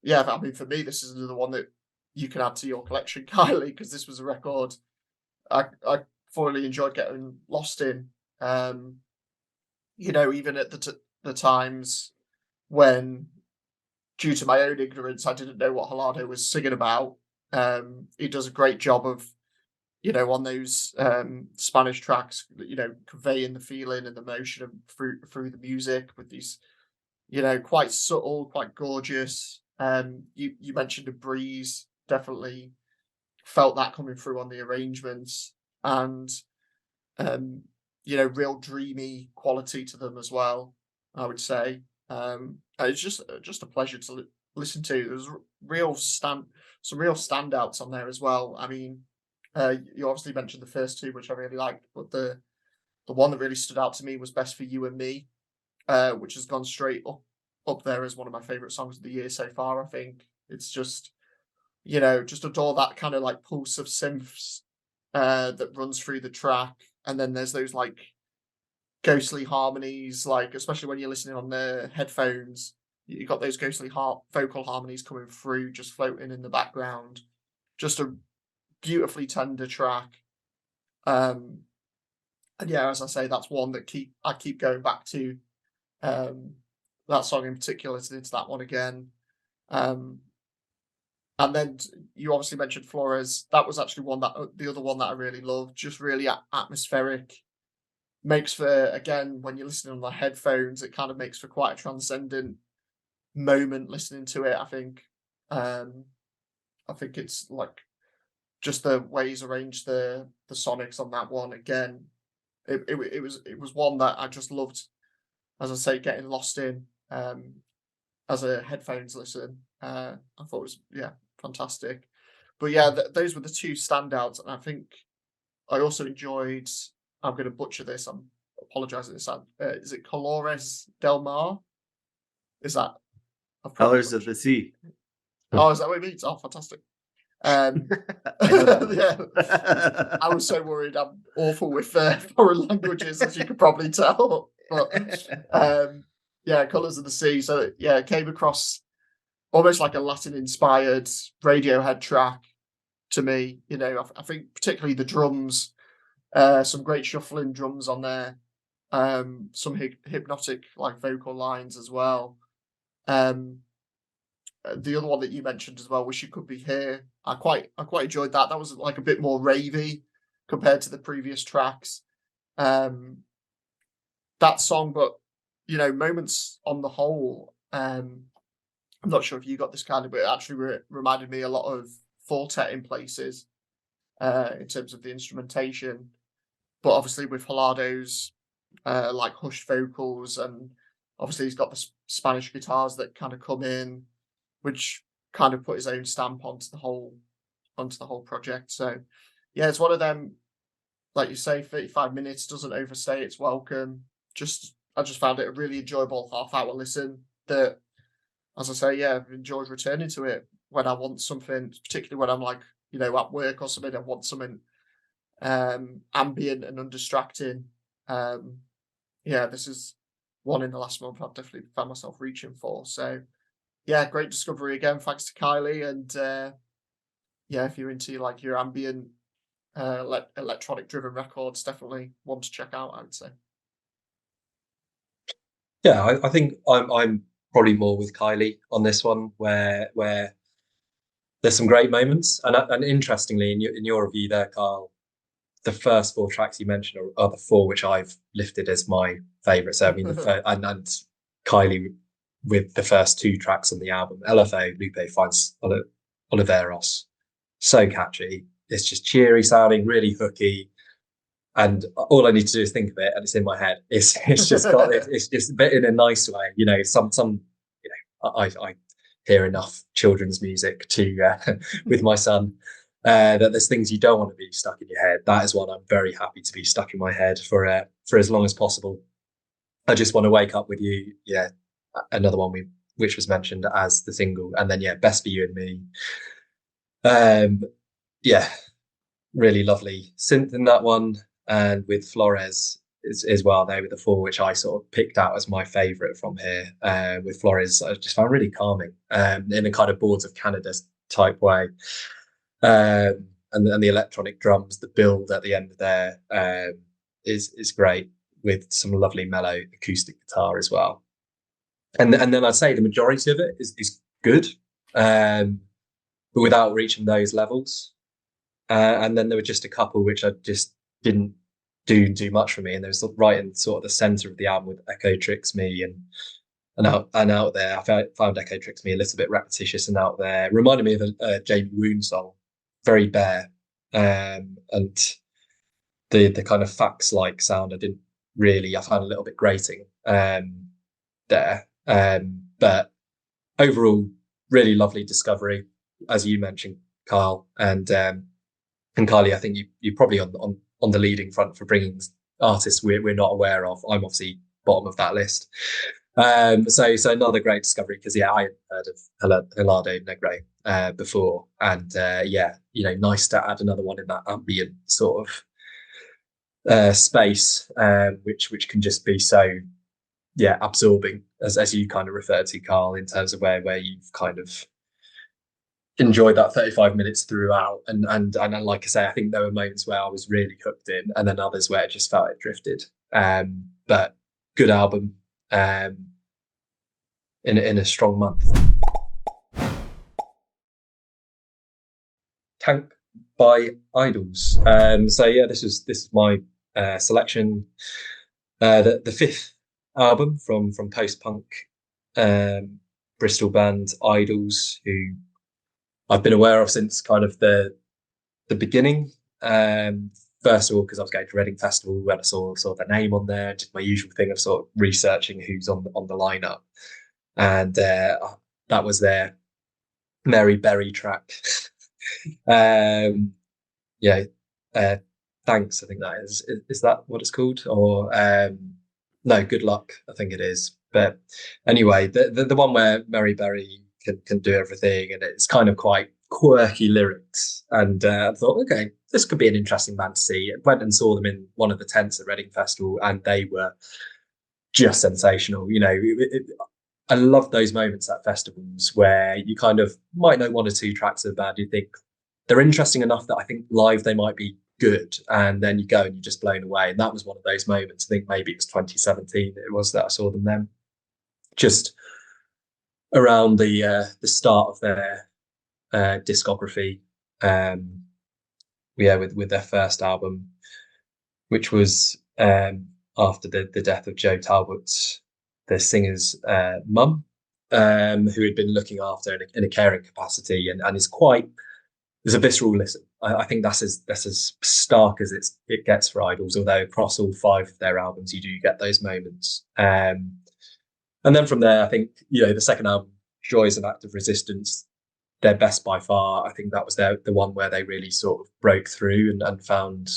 yeah, I mean, for me, this is another one that you can add to your collection, Kylie, because this was a record I thoroughly enjoyed getting lost in. Even at the times when, due to my own ignorance, I didn't know what Helado was singing about. He does a great job of, on those Spanish tracks, conveying the feeling and the emotion through the music with these, quite subtle, quite gorgeous. You mentioned a breeze, definitely felt that coming through on the arrangements, and real dreamy quality to them as well, I would say. It's just a pleasure to listen to. There's some real standouts on there as well. I mean, you obviously mentioned the first two, which I really liked, but the one that really stood out to me was "Best for You and Me," which has gone straight up there as one of my favorite songs of the year so far. I think it's just, just adore that kind of like pulse of synths that runs through the track. And then there's those like ghostly harmonies, like especially when you're listening on the headphones, you got those ghostly vocal harmonies coming through, just floating in the background. Just a beautifully tender track. And yeah, as I say, that's one that I keep going back to. That song in particular, listening to that one again. And then you obviously mentioned Flores. That was actually the other one that I really loved. Just really atmospheric. Makes for, again, when you're listening on the headphones, it kind of makes for quite a transcendent moment listening to it. I think it's like just the way he's arranged the sonics on that one. Again, it was one that I just loved, as I say, getting lost in as a headphones listen. I thought it was, fantastic. But yeah, those were the two standouts, and I think I also enjoyed. I'm going to butcher this. I'm apologising. Is it Colores del Mar? Is that Colors of the Sea? Oh, is that what it means? Oh, fantastic. Yeah, I was so worried. I'm awful with foreign languages, as you could probably tell. But yeah, Colours of the Sea. So yeah, it came across almost like a Latin-inspired Radiohead track to me. I think particularly the drums, some great shuffling drums on there, some hypnotic like vocal lines as well. The other one that you mentioned as well, "Wish You Could Be Here," I quite enjoyed that. That was like a bit more ravey. compared to the previous tracks. That song, but moments on the whole. I'm not sure if you got this kind of, but it actually reminded me a lot of Fortet in places, in terms of the instrumentation. But obviously with Helado's like hushed vocals, and obviously he's got the Spanish guitars that kind of come in, which kind of put his own stamp onto the whole project. So yeah, it's one of them, like you say, 35 minutes doesn't overstay its welcome. I just found it a really enjoyable half-hour listen that, as I say, yeah, I've enjoyed returning to it when I want something, particularly when I'm like, at work or something, I want something ambient and undistracting. Yeah, this is one in the last month I've definitely found myself reaching for. So yeah, great discovery again. Thanks to Kiley. And yeah, if you're into like your ambient electronic driven records, definitely one to check out, I would say. Yeah, I think I'm probably more with Kiley on this one, where there's some great moments, and interestingly, in your review there, Karl, the first 4 tracks you mentioned are the 4 which I've lifted as my favourites. So I mean, and Kiley with the first 2 tracks on the album, LFO, Lupe Finds Oliveros, so catchy. It's just cheery sounding, really hooky. And all I need to do is think of it, and it's in my head. It's just got it's just a bit in a nice way, I hear enough children's music to with my son that there's things you don't want to be stuck in your head. That is one I'm very happy to be stuck in my head for as long as possible. I Just Want to Wake Up With You, yeah, another one which was mentioned as the single, and then yeah, Best for You and Me. Yeah, really lovely synth in that one. And with Flores as well, they were the 4 which I sort of picked out as my favourite from here. With Flores, I just found really calming, in a kind of Boards of Canada type way. And the electronic drums, the build at the end there is great, with some lovely mellow acoustic guitar as well. And then I'd say the majority of it is good, but without reaching those levels. And then there were just a couple which I just didn't do much for me, and there was right in sort of the center of the album with Echo Tricks Me and out there. I found Echo Tricks Me a little bit repetitious and out there. Reminded me of a Jamie Woon song, very bare, and the kind of fax like sound I found a little bit grating there. But overall, really lovely discovery, as you mentioned, Karl, and Kylie. I think you're probably on the leading front for bringing artists we're not aware of. I'm obviously bottom of that list. So another great discovery, because yeah, I hadn't heard of Helado Negro before, and yeah, nice to add another one in that ambient sort of space, which can just be so absorbing, as you kind of referred to, Karl, in terms of where you've kind of enjoyed that 35 minutes throughout, and like I say, I think there were moments where I was really hooked in, and then others where it just felt it drifted. But good album, in a strong month. TANGK by Idols. So yeah, this is my selection. The 5th album from post-punk Bristol band Idols, who I've been aware of since kind of the beginning. First of all, because I was going to Reading Festival when I saw their name on there, did my usual thing of sort of researching who's on the lineup, and that was their Mary Berry track. Thanks, I think that is that what it's called, or no, Good Luck, I think it is. But anyway, the one where Mary Berry can do everything, and it's kind of quite quirky lyrics, and I thought, okay, this could be an interesting band to see. I went and saw them in one of the tents at Reading Festival, and they were just sensational. I love those moments at festivals where you kind of might know 1 or 2 tracks of the band, you think they're interesting enough that I think live they might be good, and then you go and you're just blown away. And that was one of those moments. I think maybe it was 2017 it was that I saw them then, just around the start of their discography. with their first album, which was after the death of Joe Talbot, the singer's mum, who had been looking after in a caring capacity, and is quite. There's a visceral listen. I think that's as stark as it gets for Idols. Although across all 5 of their albums, you do get those moments. And then from there, I think the second album, Joy is an Act of Resistance, their best by far. I think that was the one where they really sort of broke through and found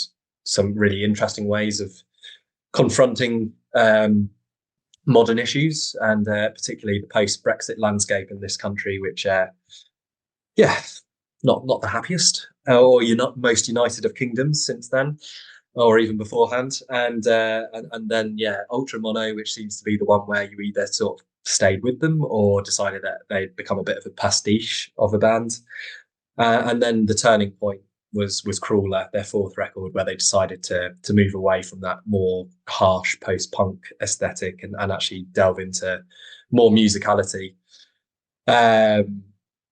some really interesting ways of confronting modern issues, and particularly the post-Brexit landscape in this country, which not the happiest, or you're not most united of kingdoms since then, or even beforehand. And then Ultra Mono, which seems to be the one where you either sort of stayed with them or decided that they'd become a bit of a pastiche of a band. And then the turning point was Crawler, their 4th record, where they decided to move away from that more harsh post-punk aesthetic and actually delve into more musicality,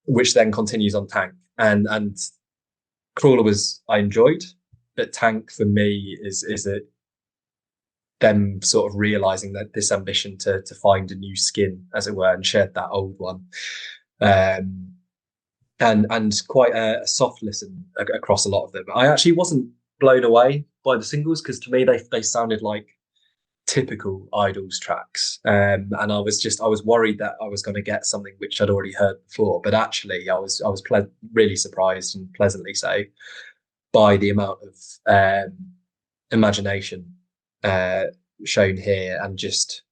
which then continues on TANGK. And Crawler I enjoyed, but TANGK for me is them sort of realizing that this ambition to find a new skin, as it were, and shed that old one. And quite a soft listen across a lot of them. I actually wasn't blown away by the singles, because to me they sounded like typical Idols tracks, and I was worried that I was going to get something which I'd already heard before. But actually, I was really surprised, and pleasantly so, by the amount of imagination shown here, and just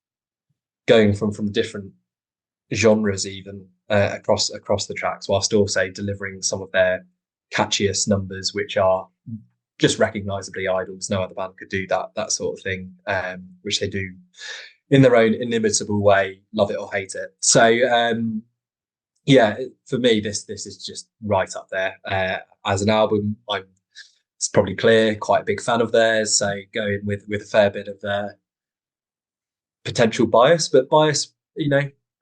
going from different genres even across the tracks, whilst also delivering some of their catchiest numbers, which are just recognizably Idols. No other band could do that sort of thing, which they do in their own inimitable way, love it or hate it. So for me, this is just right up there. As an album, it's probably clear, quite a big fan of theirs, so going with a fair bit of potential bias, but bias,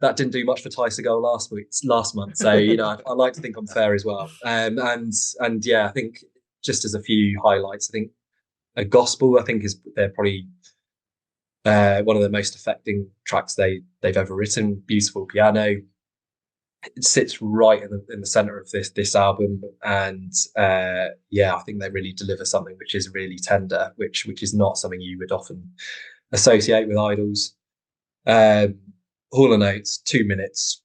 that didn't do much for Ty Segall last month. So I like to think I'm fair as well. And I think, just as a few highlights, I think A Gospel, they're probably one of the most affecting tracks they've ever written. Beautiful piano. It sits right in the center of this album, and I think they really deliver something which is really tender, which is not something you would often associate with Idols. Hall & Oates, 2 minutes,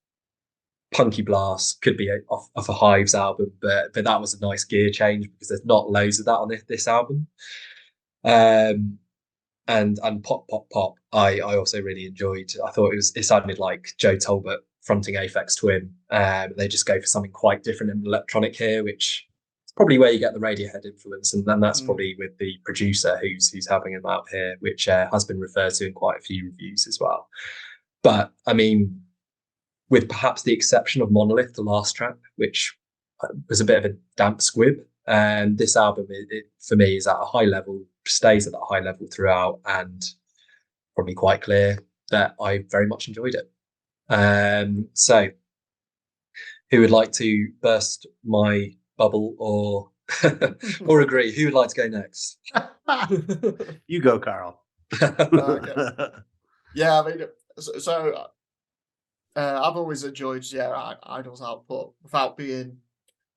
punky blast, could be off a Hives album, but that was a nice gear change, because there's not loads of that on this album. And Pop Pop Pop, I also really enjoyed. I thought it sounded like Joe Talbot fronting Aphex Twin. They just go for something quite different in electronic here, which is probably where you get the Radiohead influence, and then that's probably with the producer who's helping him out here, which has been referred to in quite a few reviews as well. But I mean, with perhaps the exception of Monolith, the last track, which was a bit of a damp squib, and this album, it for me, is at a high level, stays at that high level throughout, and probably quite clear that I very much enjoyed it. So who would like to burst my bubble or or agree? Who would like to go next? You go, Karl. Okay. Yeah, I mean, so I've always enjoyed Idol's output without being.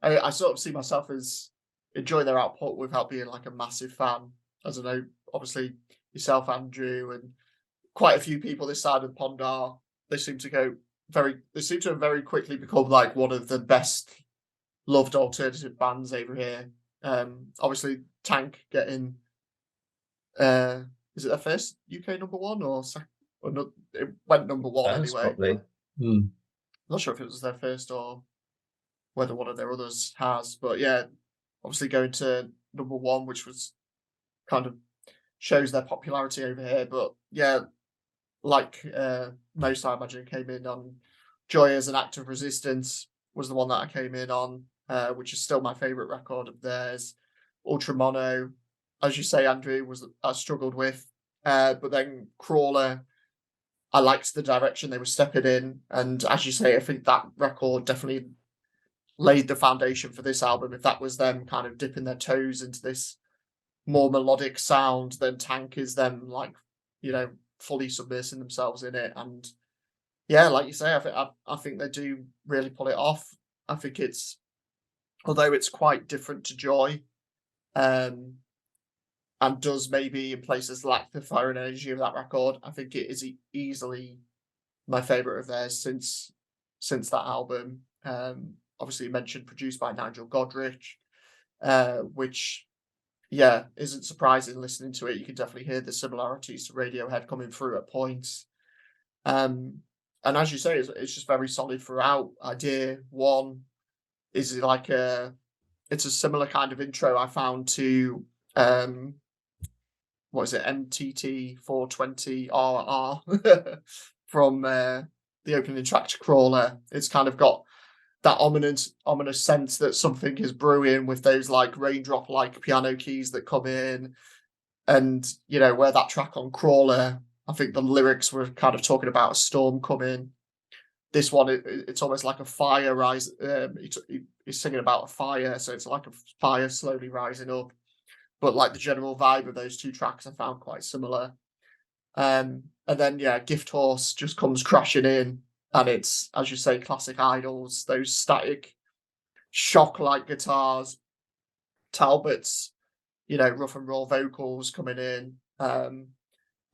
I sort of see myself as enjoying their output without being like a massive fan. As I know, obviously yourself, Andrew, and quite a few people this side of the pond are. They seem to have very quickly become like one of the best loved alternative bands over here. Obviously TANGK getting is it their first UK number one or second? Or not, it went number one anyway. Probably. I'm not sure if it was their first or whether one of their others has, but yeah, obviously going to number one, which was kind of shows their popularity over here. But yeah, like most, I imagine, came in on Joy as an Act of Resistance was the one that I came in on, which is still my favourite record of theirs. Ultra Mono, as you say, Andrew, I struggled with, but then Crawler, I liked the direction they were stepping in, and as you say, I think that record definitely laid the foundation for this album. If that was them kind of dipping their toes into this more melodic sound, then TANGK is them like, fully submersing themselves in it. And yeah, like you say, I think they do really pull it off. I think it's, although it's quite different to Joy, and does maybe in places lack the fire and energy of that record, I think it is easily my favorite of theirs since that album. Obviously, you mentioned produced by Nigel Godrich, which isn't surprising listening to it. You can definitely hear the similarities to Radiohead coming through at points. And as you say, it's just very solid throughout. Idea 1 is like it's a similar kind of intro I found to what is it, MTT 420 RR from the opening track to Crawler. It's kind of got that ominous sense that something is brewing with those like raindrop like piano keys that come in. And where that track on Crawler, I think the lyrics were kind of talking about a storm coming. This one, it's almost like a fire rise. He's singing about a fire, so it's like a fire slowly rising up. But like the general vibe of those two tracks, I found quite similar. And then Gift Horse just comes crashing in, and it's, as you say, classic Idols. Those static, shock-like guitars, Talbot's, rough and raw vocals coming in.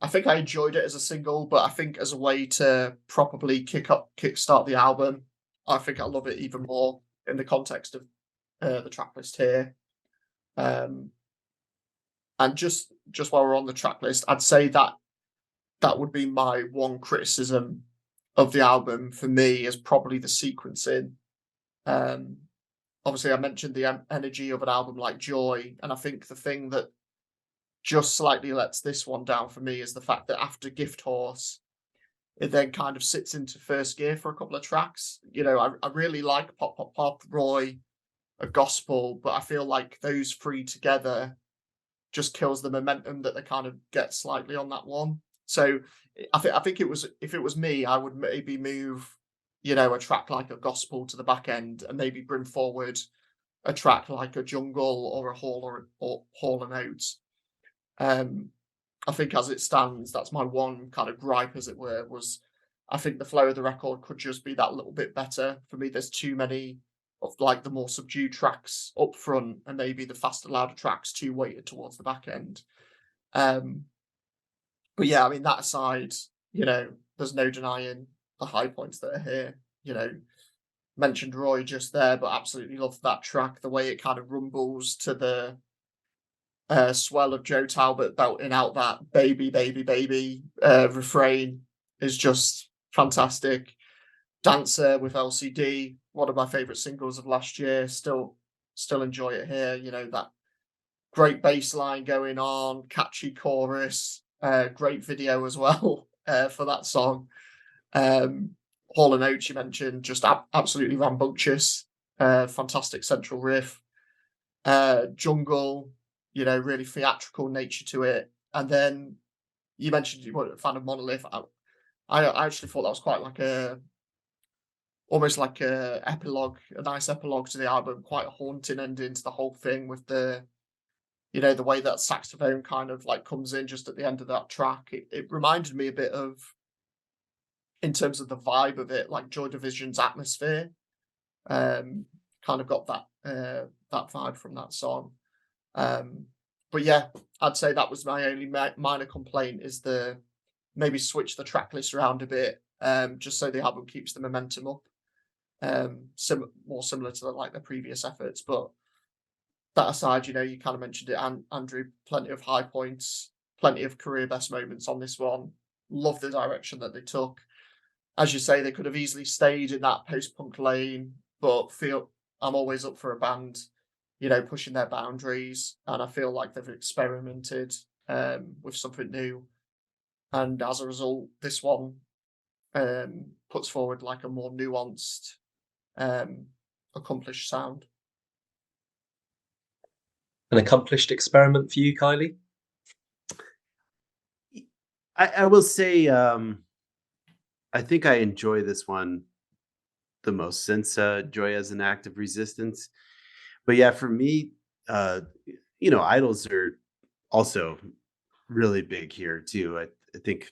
I think I enjoyed it as a single, but I think as a way to properly kickstart the album, I think I love it even more in the context of the track list here. And just while we're on the track list, I'd say that would be my one criticism of the album for me, is probably the sequencing. Obviously, I mentioned the energy of an album like Joy, and I think the thing that just slightly lets this one down for me is the fact that after Gift Horse, it then kind of sits into first gear for a couple of tracks. I really like Pop Pop Pop, Roy, a Gospel, but I feel like those three together just kills the momentum that they kind of get slightly on that one. So I think if it was me, I would maybe move, a track like a Gospel to the back end, and maybe bring forward a track like a Jungle or a Hall and Oates. I think as it stands, that's my one kind of gripe, as it were, was I think the flow of the record could just be that little bit better. For me, there's too many of like the more subdued tracks up front, and maybe the faster, louder tracks too weighted towards the back end. But yeah, I mean, that aside, there's no denying the high points that are here. Mentioned Roy just there, but absolutely love that track. The way it kind of rumbles to the swell of Joe Talbot belting out that baby, baby, baby refrain is just fantastic. Dancer with LCD, one of my favourite singles of last year. Still enjoy it here. That great bass line going on, catchy chorus, great video as well for that song. Hall and Oates, you mentioned, just absolutely rambunctious, fantastic central riff. Jungle, really theatrical nature to it. And then you mentioned you weren't a fan of Monolith. I actually thought that was quite like almost like a nice epilogue to the album, quite a haunting ending to the whole thing, with the way that saxophone kind of like comes in just at the end of that track. It reminded me a bit of, in terms of the vibe of it, like Joy Division's Atmosphere. Kind of got that vibe from that song. But yeah, I'd say that was my only minor complaint, is the maybe switch the track list around a bit, just so the album keeps the momentum up. More similar to the previous efforts. But that aside, you kind of mentioned it, Andrew, plenty of high points, plenty of career best moments on this one. Love the direction that they took. As you say, they could have easily stayed in that post-punk lane, but I'm always up for a band, pushing their boundaries, and I feel like they've experimented with something new. And as a result, this one puts forward like a more nuanced, accomplished sound. An accomplished experiment for you, Kiley? I will say, I think I enjoy this one the most since Joy as an Act of Resistance. But yeah, for me, idols are also really big here too. I think,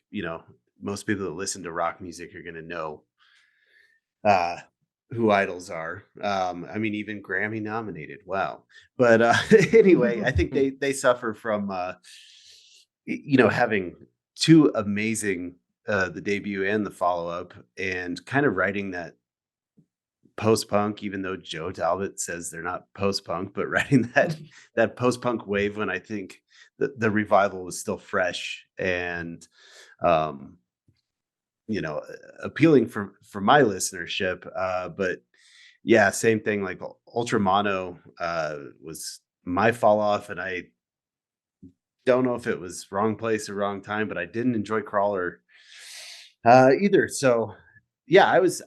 most people that listen to rock music are going to know uh, who idols are. I mean, even Grammy nominated. Wow. But anyway, I think they suffer from, having two amazing, the debut and the follow up, and kind of writing that post punk, even though Joe Talbot says they're not post punk, but writing that post punk wave when I think the revival was still fresh and um, appealing for my listenership. But yeah, same thing. Like Ultra Mono was my fall off, and I don't know if it was wrong place or wrong time, but I didn't enjoy Crawler either. So yeah, I was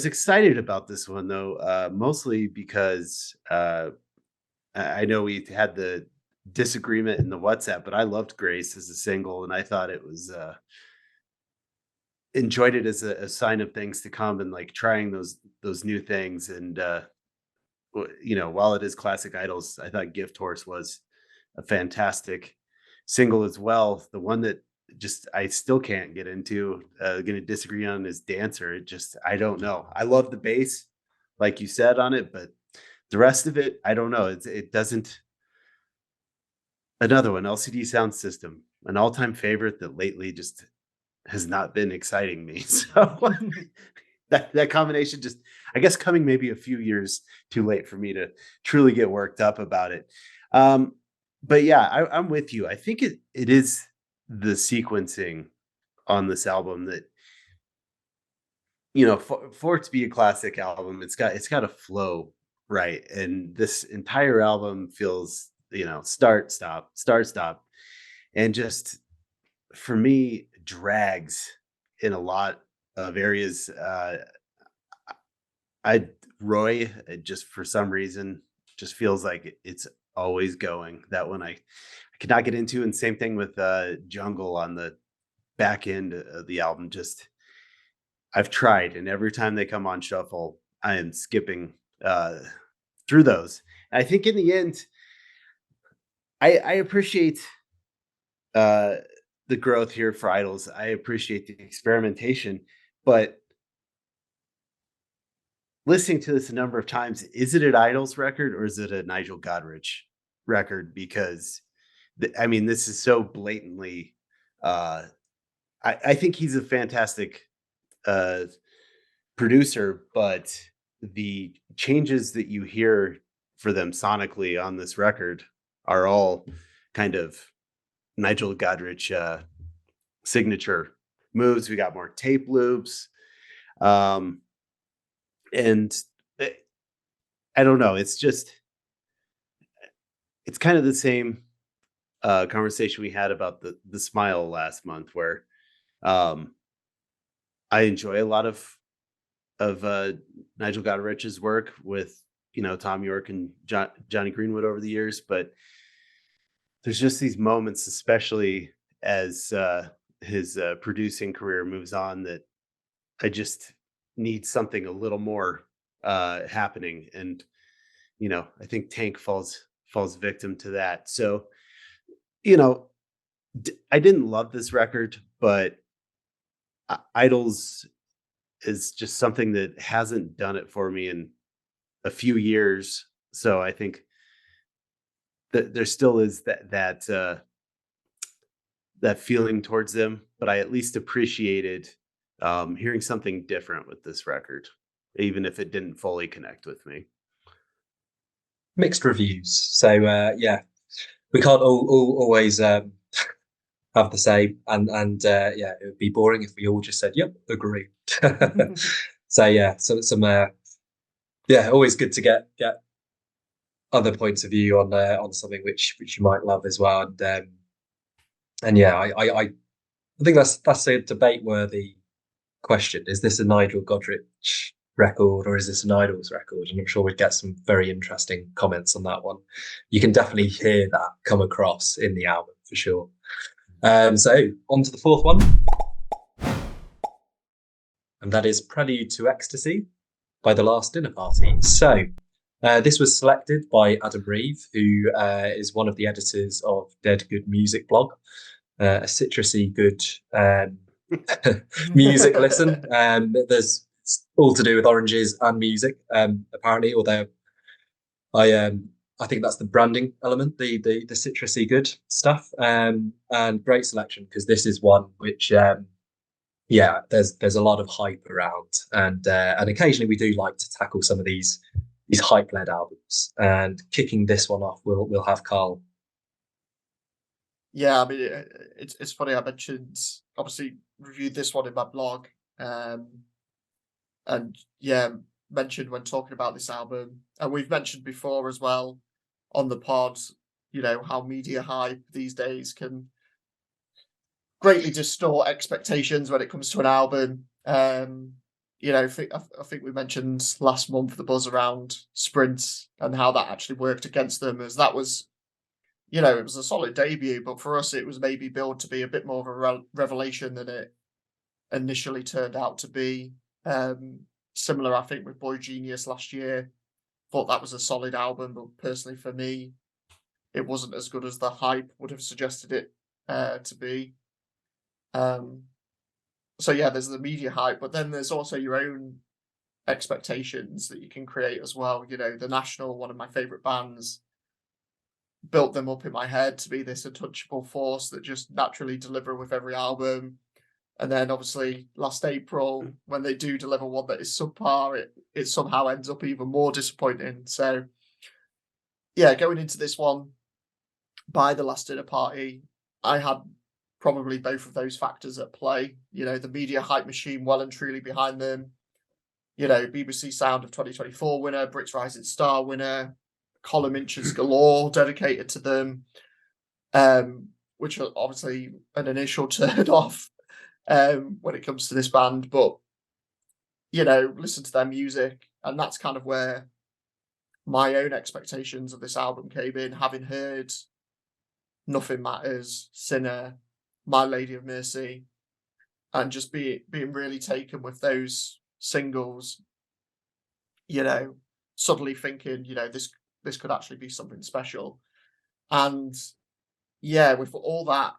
excited about this one though, mostly because I know we had the disagreement in the WhatsApp, but I loved Grace as a single, and I thought it was enjoyed it as a sign of things to come, and like trying those new things. And while it is classic idols, I thought Gift Horse was a fantastic single as well. The one that just I still can't get into, gonna disagree on, is Dancer. I don't know. I love the bass, like you said, on it, but the rest of it, I don't know. It doesn't. Another one, LCD Sound System, an all-time favorite that lately just has not been exciting me. So that combination, just, I guess, coming maybe a few years too late for me to truly get worked up about it. But yeah, I'm with you. I think it is the sequencing on this album that, for it to be a classic album, it's got a flow, right? And this entire album feels, start, stop, and just, for me, drags in a lot of areas. Roy, just for some reason, just feels like it's always going. That one I could not get into, and same thing with Jungle on the back end of the album. Just, I've tried, and every time they come on shuffle, I am skipping through those. I think in the end, I appreciate the growth here for idols. I appreciate the experimentation, but listening to this a number of times, is it an idols record or is it a Nigel Godrich record? Because I mean, this is so blatantly. I think he's a fantastic producer, but the changes that you hear for them sonically on this record are all kind of Nigel Godrich signature moves. We got more tape loops. And I don't know. It's kind of the same conversation we had about the Smile last month, where I enjoy a lot of Nigel Godrich's work with Tom York and Johnny Greenwood over the years, but there's just these moments, especially as his producing career moves on, that I just need something a little more happening. And I think TANGK falls victim to that. So I didn't love this record, but Idols is just something that hasn't done it for me in a few years. So I think that there still is that feeling towards them, but I at least appreciated hearing something different with this record, even if it didn't fully connect with me. Mixed reviews. So yeah, we can't always have the same, and yeah, it would be boring if we all just said, "Yep, agree." So yeah, so some yeah, always good to get other points of view on something which you might love as well. And yeah, I think that's a debate worthy question. Is this a Nigel Godrich record or is this an Idols record? And I'm sure we'd get some very interesting comments on that one. You can definitely hear that come across in the album for sure. So on to the fourth one, and that is Prelude to Ecstasy. by The Last Dinner Party. So this was selected by Adam Reeve, who is one of the editors of Dead Good Music blog, a citrusy good music listen. There's it's all to do with oranges and music, apparently, although I think that's the branding element, the citrusy good stuff, and great selection, because this is one which there's a lot of hype around, and occasionally we do like to tackle some of these hype led albums. And kicking this one off, we'll have Karl. Yeah, I mean, it's funny. I mentioned, obviously reviewed this one in my blog, and yeah, mentioned when talking about this album, and we've mentioned before as well on the pod, how media hype these days can greatly distort expectations when it comes to an album. I think we mentioned last month the buzz around Sprint and how that actually worked against them, as that was, it was a solid debut, but for us it was maybe billed to be a bit more of a revelation than it initially turned out to be. Similar, I think, with Boy Genius last year. Thought that was a solid album, but personally for me, it wasn't as good as the hype would have suggested it to be. So yeah, there's the media hype, but then there's also your own expectations that you can create as well. The National, one of my favourite bands, built them up in my head to be this untouchable force that just naturally deliver with every album. And then obviously last April, when they do deliver one that is subpar, it somehow ends up even more disappointing. So yeah, going into this one by The Last Dinner Party, I had probably both of those factors at play. The media hype machine well and truly behind them. BBC Sound of 2024 winner, Brits Rising Star winner, column inches galore dedicated to them, which are obviously an initial turn off when it comes to this band. But, listen to their music, and that's kind of where my own expectations of this album came in, having heard Nothing Matters, Sinner, My Lady of Mercy, and just being really taken with those singles, suddenly thinking, this could actually be something special. And yeah, with all that,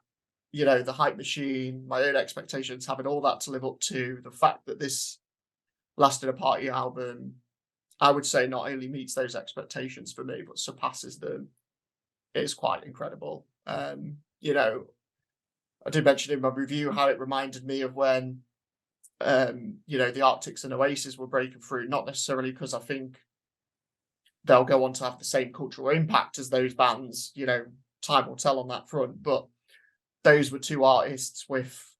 the hype machine, my own expectations, having all that to live up to, the fact that this Last Dinner Party album, I would say, not only meets those expectations for me, but surpasses them, is quite incredible. I did mention in my review how it reminded me of when, the Arctics and Oasis were breaking through, not necessarily because I think they'll go on to have the same cultural impact as those bands, time will tell on that front, but those were two artists with,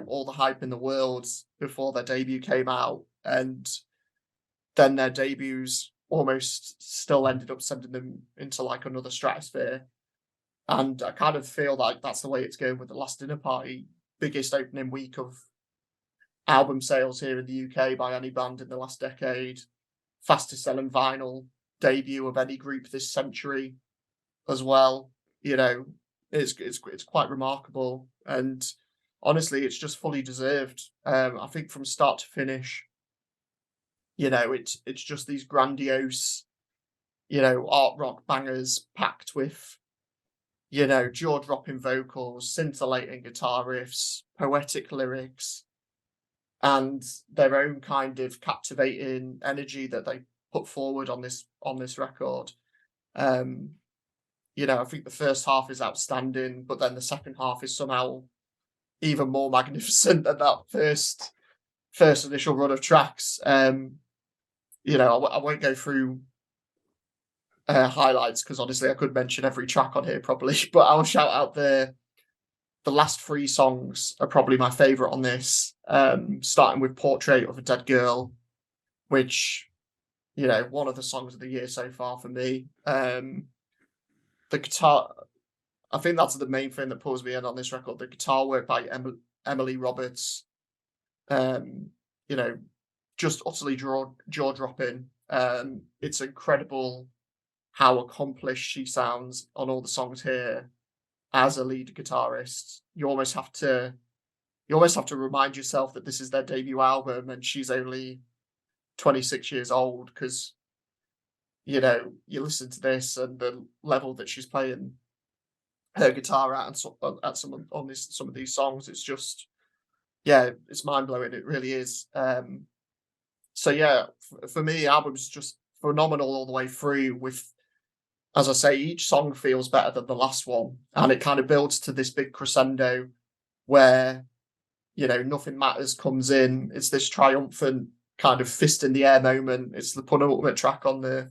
all the hype in the world before their debut came out, and then their debuts almost still ended up sending them into like another stratosphere. And I kind of feel like that's the way it's going with The Last Dinner Party. Biggest opening week of album sales here in the UK by any band in the last decade. Fastest selling vinyl debut of any group this century as well. It's quite remarkable. And honestly, it's just fully deserved. I think from start to finish, it's just these grandiose, art rock bangers packed with, jaw-dropping vocals, scintillating guitar riffs, poetic lyrics, and their own kind of captivating energy that they put forward on this record. I think the first half is outstanding, but then the second half is somehow even more magnificent than that first initial run of tracks. I won't go through highlights, because honestly I could mention every track on here probably, but I'll shout out the last three songs are probably my favorite on this, starting with Portrait of a Dead Girl, which, one of the songs of the year so far for me. The guitar, I think that's the main thing that pulls me in on this record. The guitar work by Emily Roberts, just utterly jaw-dropping. It's incredible how accomplished she sounds on all the songs here as a lead guitarist. You almost have to remind yourself that this is their debut album and she's only 26 years old, because you know, you listen to this and the level that she's playing her guitar at, and at some of these songs, it's just, yeah, it's mind blowing. It really is. So yeah, for me, the album's just phenomenal all the way through. With, as I say, each song feels better than the last one, and it kind of builds to this big crescendo where, you know, Nothing Matters comes in. It's this triumphant kind of fist in the air moment. It's the penultimate track on the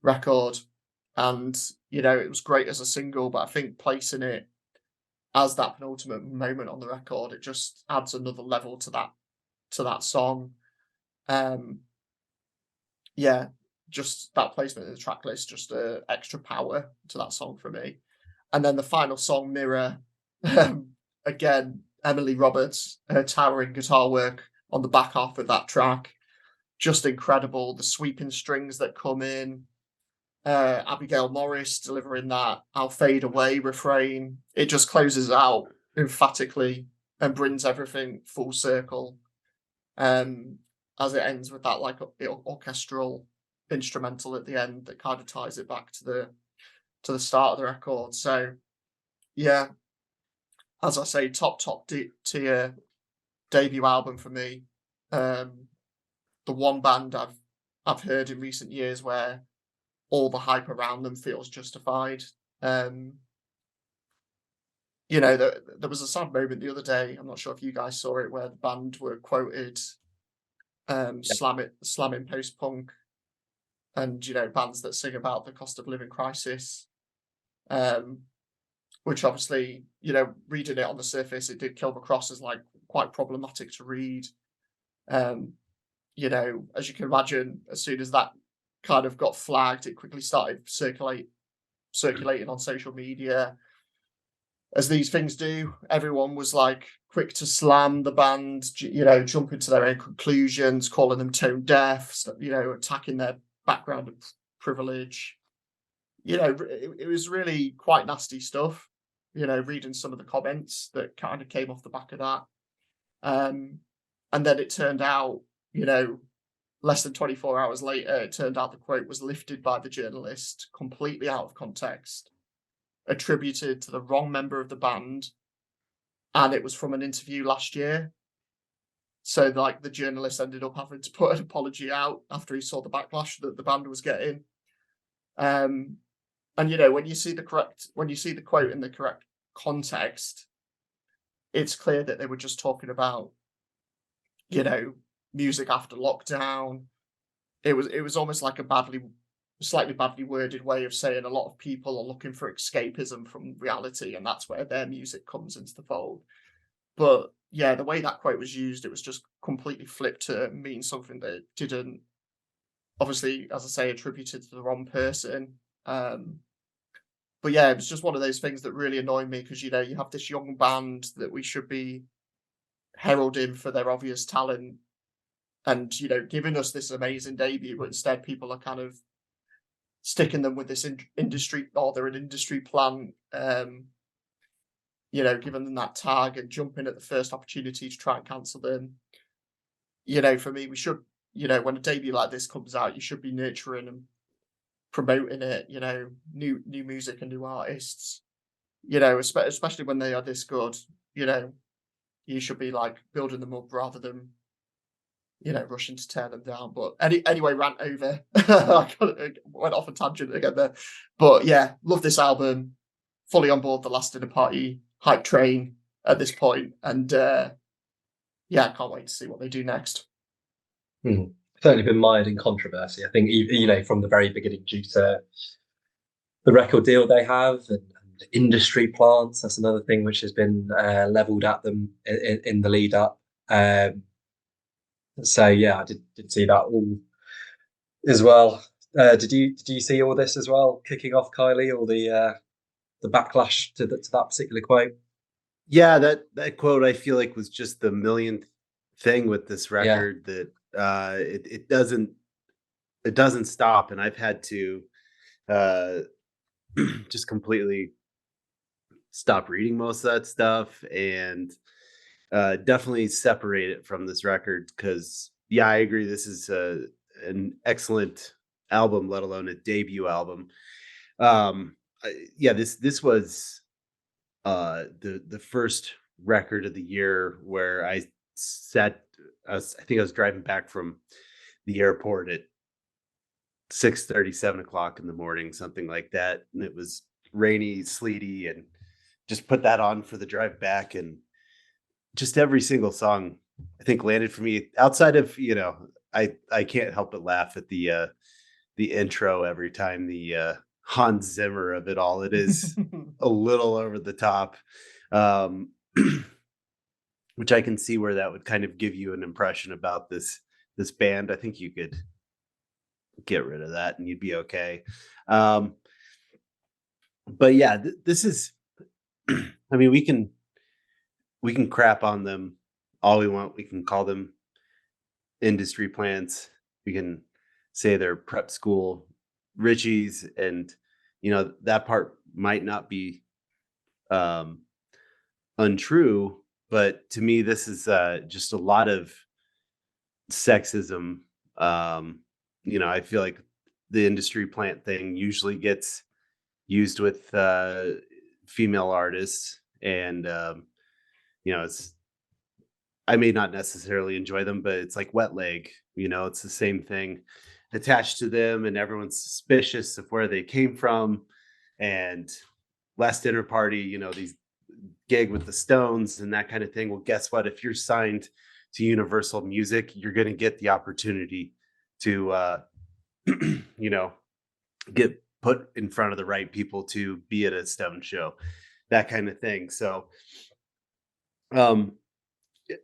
record, and you know, it was great as a single, but I think placing it as that penultimate moment on the record, it just adds another level to that song. Yeah, just that placement in the track list, just extra power to that song for me. And then the final song, Mirror, again, Emily Roberts, her towering guitar work on the back half of that track, just incredible. The sweeping strings that come in, Abigail Morris delivering that "I'll fade away" refrain. It just closes out emphatically and brings everything full circle. As it ends with that like orchestral instrumental at the end that kind of ties it back to the start of the record. So yeah, as I say, top tier debut album for me. The one band I've heard in recent years where all the hype around them feels justified. You know, there was a sad moment the other day, I'm not sure if you guys saw it, where the band were quoted slamming post-punk and, you know, bands that sing about the cost of living crisis, which obviously, you know, reading it on the surface, it did come across as like quite problematic to read. You know, as you can imagine, as soon as that kind of got flagged, it quickly started circulating on social media. As these things do, everyone was like quick to slam the band, you know, jumping to their own conclusions, calling them tone deaf, you know, attacking their background of privilege. You know, it was really quite nasty stuff, you know, reading some of the comments that kind of came off the back of that. And then it turned out, you know, less than 24 hours later, it turned out the quote was lifted by the journalist completely out of context, attributed to the wrong member of the band, and it was from an interview last year. So like the journalist ended up having to put an apology out after he saw the backlash that the band was getting. And you know, when you see the quote in the correct context, it's clear that they were just talking about, you know, music after lockdown. It was almost like a slightly badly worded way of saying a lot of people are looking for escapism from reality, and that's where their music comes into the fold. But yeah, the way that quote was used, it was just completely flipped to mean something that it didn't. Obviously, as I say, attributed to the wrong person. But yeah, it was just one of those things that really annoyed me, because, you know, you have this young band that we should be heralding for their obvious talent and, you know, giving us this amazing debut, but instead people are kind of sticking them with this industry, or they're an industry plant, you know, giving them that tag and jumping at the first opportunity to try and cancel them. You know, for me, we should, you know, when a debut like this comes out, you should be nurturing and promoting it, you know, new music and new artists, you know, especially when they are this good, you know, you should be like building them up rather than, you know, rushing to tear them down. But anyway, rant over. I went off a tangent again there. But yeah, love this album. Fully on board the Last Dinner Party hype train at this point. And yeah, I can't wait to see what they do next. Certainly been mired in controversy. I think, you know, from the very beginning, due to the record deal they have and industry plants. That's another thing which has been leveled at them in the lead up. So yeah, I did see that all as well. Did you see all this as well, kicking off, Kylie, or the backlash to that particular quote? Yeah, that quote I feel like was just the millionth thing with this record, that it doesn't stop, and I've had to just completely stop reading most of that stuff and definitely separate it from this record, because yeah, I agree, this is an excellent album, let alone a debut album. This was the first record of the year where I think I was driving back from the airport at 6:30, 7 o'clock in the morning, something like that. And it was rainy, sleety, and just put that on for the drive back. And just every single song, I think, landed for me. Outside of, I can't help but laugh at the intro every time, the Hans Zimmer of it all. It is a little over the top, which I can see where that would kind of give you an impression about this band. I think you could get rid of that and you'd be okay. But yeah, this is, I mean, we can crap on them all we want. We can call them industry plants. We can say they're prep school Richies, and that part might not be untrue, but to me this is just a lot of sexism. I feel like the industry plant thing usually gets used with female artists, and it's, I may not necessarily enjoy them, but it's like wet leg, it's the same thing attached to them, and everyone's suspicious of where they came from. And Last Dinner Party, these gig with the Stones and that kind of thing. Well, guess what? If you're signed to Universal Music, you're going to get the opportunity to, get put in front of the right people to be at a Stone show, that kind of thing. So,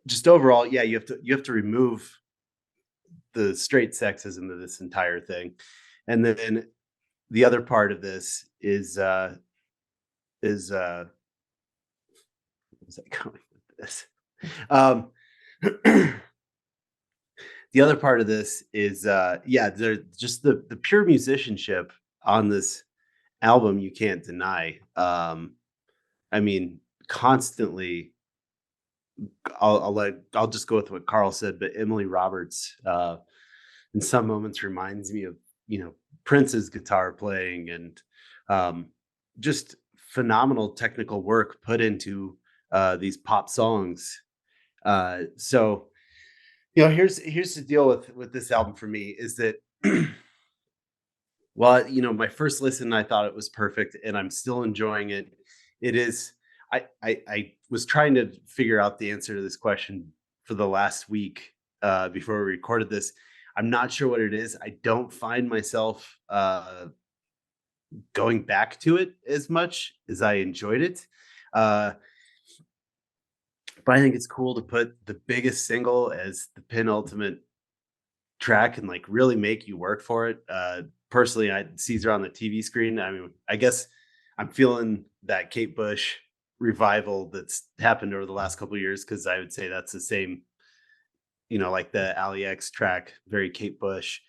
just overall, yeah, you have to remove the straight sexism of this entire thing. And then the other part of this is where's that going with this? The other part of this is they're just the pure musicianship on this album you can't deny. I mean, constantly, I'll just go with what Karl said, but Emily Roberts in some moments reminds me of Prince's guitar playing, and just phenomenal technical work put into these pop songs. So here's the deal with this album for me is that well, my first listen, I thought it was perfect, and I'm still enjoying it. It is. I was trying to figure out the answer to this question for the last week before we recorded this. I'm not sure what it is. I don't find myself going back to it as much as I enjoyed it. But I think it's cool to put the biggest single as the penultimate track and like really make you work for it. Personally, I Caesar on the TV screen. I mean, I guess I'm feeling that Kate Bush revival that's happened over the last couple of years, because I would say that's the same, like the Allie X track, very Kate Bush.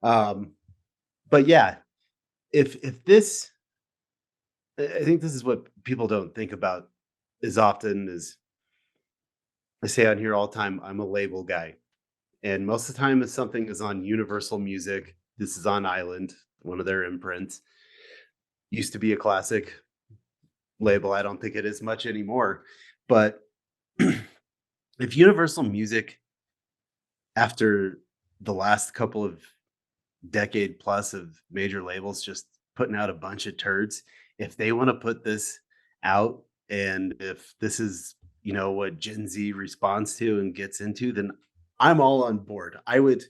But yeah, if this, I think this is what people don't think about as often as I say on here all the time. I'm a label guy, and most of the time, if something is on Universal Music, this is on Island, one of their imprints. Used to be a classic label. I don't think it is much anymore. But if Universal Music, after the last couple of decade plus of major labels just putting out a bunch of turds, if they want to put this out, and if this is what Gen Z responds to and gets into, then I'm all on board. I would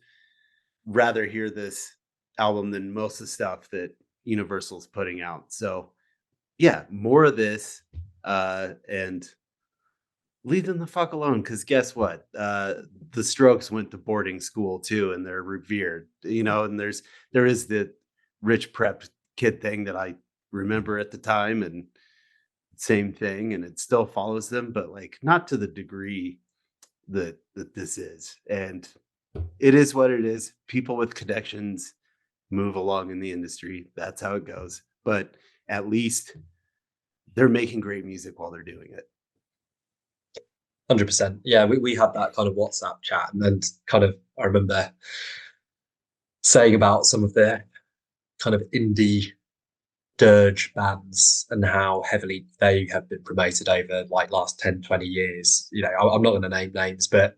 rather hear this album than most of the stuff that Universal's putting out. So yeah, more of this, and leave them the fuck alone. Because guess what? The Strokes went to boarding school too, and they're revered. And there is the rich prep kid thing that I remember at the time, and same thing, and it still follows them, but like not to the degree that this is. And it is what it is. People with connections move along in the industry. That's how it goes. But at least they're making great music while they're doing it. 100%. Yeah, we had that kind of WhatsApp chat, and then kind of I remember saying about some of the kind of indie dirge bands and how heavily they have been promoted over like last 10, 20 years. You know, I'm not going to name names, but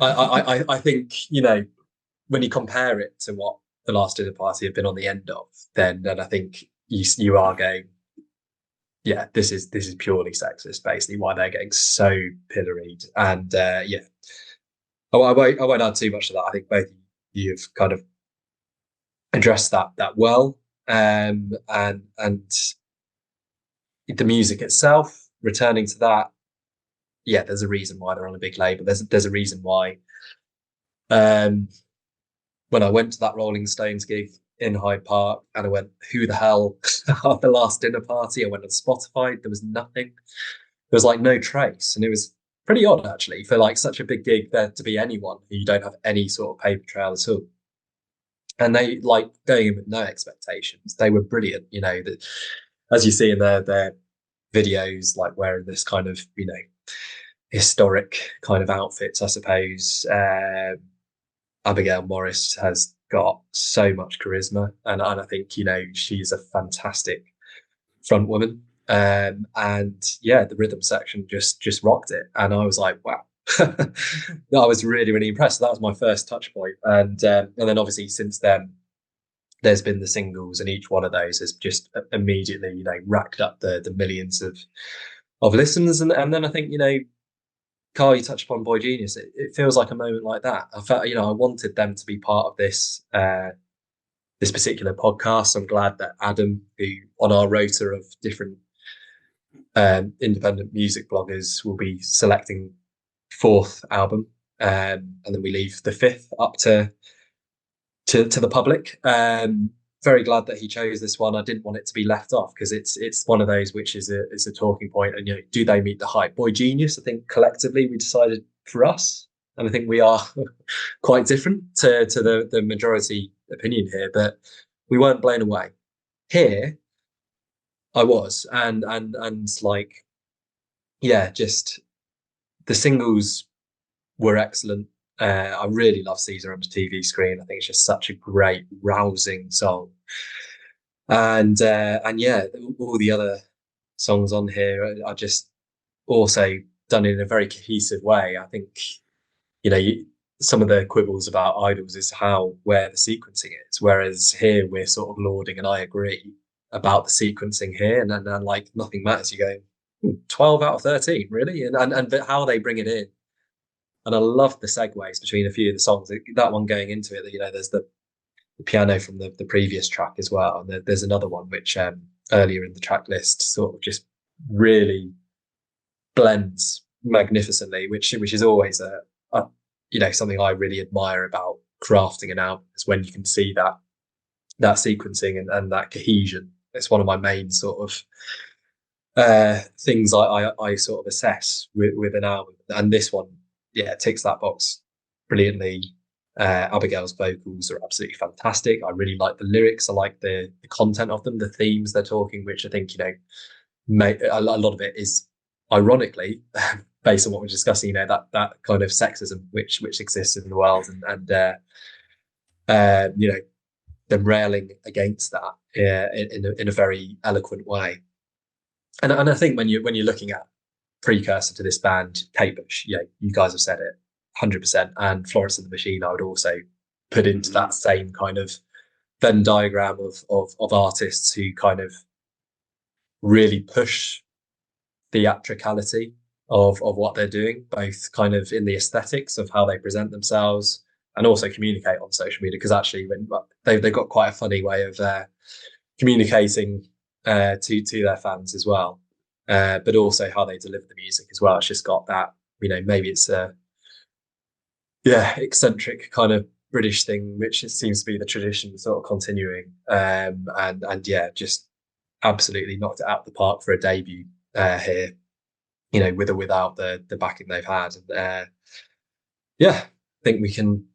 I think, you know, when you compare it to what the Last Dinner Party have been on the end of, then I think you are going, yeah, this is purely sexist, basically, why they're getting so pilloried. And yeah, I won't add too much to that. I think both you've kind of addressed that well. And the music itself, returning to that, yeah, there's a reason why they're on a big label. There's a reason why. When I went to that Rolling Stones gig in Hyde Park, and I went, who the hell are the Last Dinner Party? I went on Spotify, there was nothing. There was like no trace, and it was pretty odd actually for like such a big gig there to be anyone who you don't have any sort of paper trail at all. And they like going in with no expectations. They were brilliant, you know. That as you see in their videos, like wearing this kind of, you know, historic kind of outfits, I suppose. Abigail Morris has got so much charisma, and I think, you know, she's a fantastic front woman. And yeah, the rhythm section just rocked it, and I was like, wow. I was really impressed. That was my first touch point, and then obviously since then there's been the singles, and each one of those has just immediately, you know, racked up the millions of listens. And then I think, you know, Karl, you touched upon Boy Genius. It feels like a moment like that. I felt, you know, I wanted them to be part of this this particular podcast. I'm glad that Adam, who on our rota of different independent music bloggers, will be selecting fourth album, and then we leave the fifth up to the public. Very glad that he chose this one. I didn't want it to be left off, because it's one of those which is a talking point. And, you know, do they meet the hype? Boy Genius, I think collectively we decided for us, and I think we are quite different to the majority opinion here, but we weren't blown away. Here, I was, and like, yeah, just the singles were excellent. I really love Caesar on the TV screen. I think it's just such a great, rousing song. And yeah, all the other songs on here are just also done in a very cohesive way. I think, you know, some of the quibbles about Idols is where the sequencing is, whereas here we're sort of lauding, and I agree about the sequencing here, and like nothing matters. You go 12 out of 13, really, and how they bring it in. And I love the segues between a few of the songs. That one going into it, you know, there's the piano from the previous track as well, and there's another one which earlier in the track list sort of just really blends magnificently, which is always a you know, something I really admire about crafting an album, is when you can see that sequencing and that cohesion. It's one of my main sort of things I sort of assess with an album, and this one, yeah, ticks that box brilliantly. Abigail's vocals are absolutely fantastic. I really like the lyrics. I like the content of them, the themes they're talking, which I think, you know, a lot of it is ironically based on what we're discussing, you know, that kind of sexism which exists in the world, and you know, them railing against that in a very eloquent way. And I think when you're looking at precursor to this band, Kate Bush, yeah, you guys have said it 100%, and Florence and the Machine I would also put into that same kind of Venn diagram of artists who kind of really push theatricality of what they're doing, both kind of in the aesthetics of how they present themselves, and also communicate on social media, because actually when they've got quite a funny way of communicating to their fans as well, but also how they deliver the music as well. It's just got that, you know, maybe it's a eccentric kind of British thing, which it seems to be the tradition sort of continuing, and yeah, just absolutely knocked it out of the park for a debut here, you know, with or without the backing they've had. And yeah, I think we can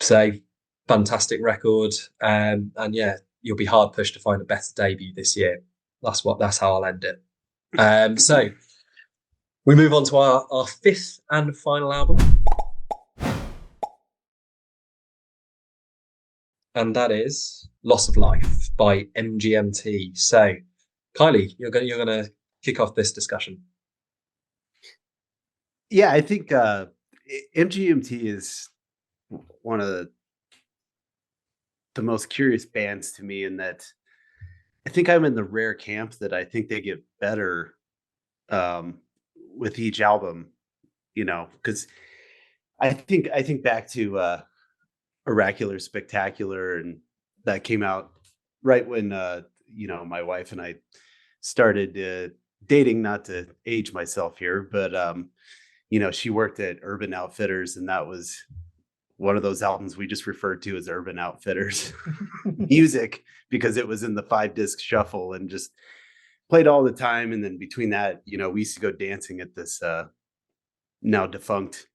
say fantastic record, and yeah, you'll be hard pushed to find a better debut this year. That's how I'll end it. So we move on to our fifth and final album. and that is Loss of Life by MGMT. So, Kylie, you're gonna kick off this discussion. Yeah, I think MGMT is one of the most curious bands to me in that I think I'm in the rare camp that I think they get better um, with each album, because I think back to Oracular Spectacular, and that came out right when my wife and I started dating. Not to age myself here, but she worked at Urban Outfitters, and that was one of those albums we just referred to as Urban Outfitters music because it was in the 5-disc shuffle and just played all the time. And then between that, we used to go dancing at this now defunct.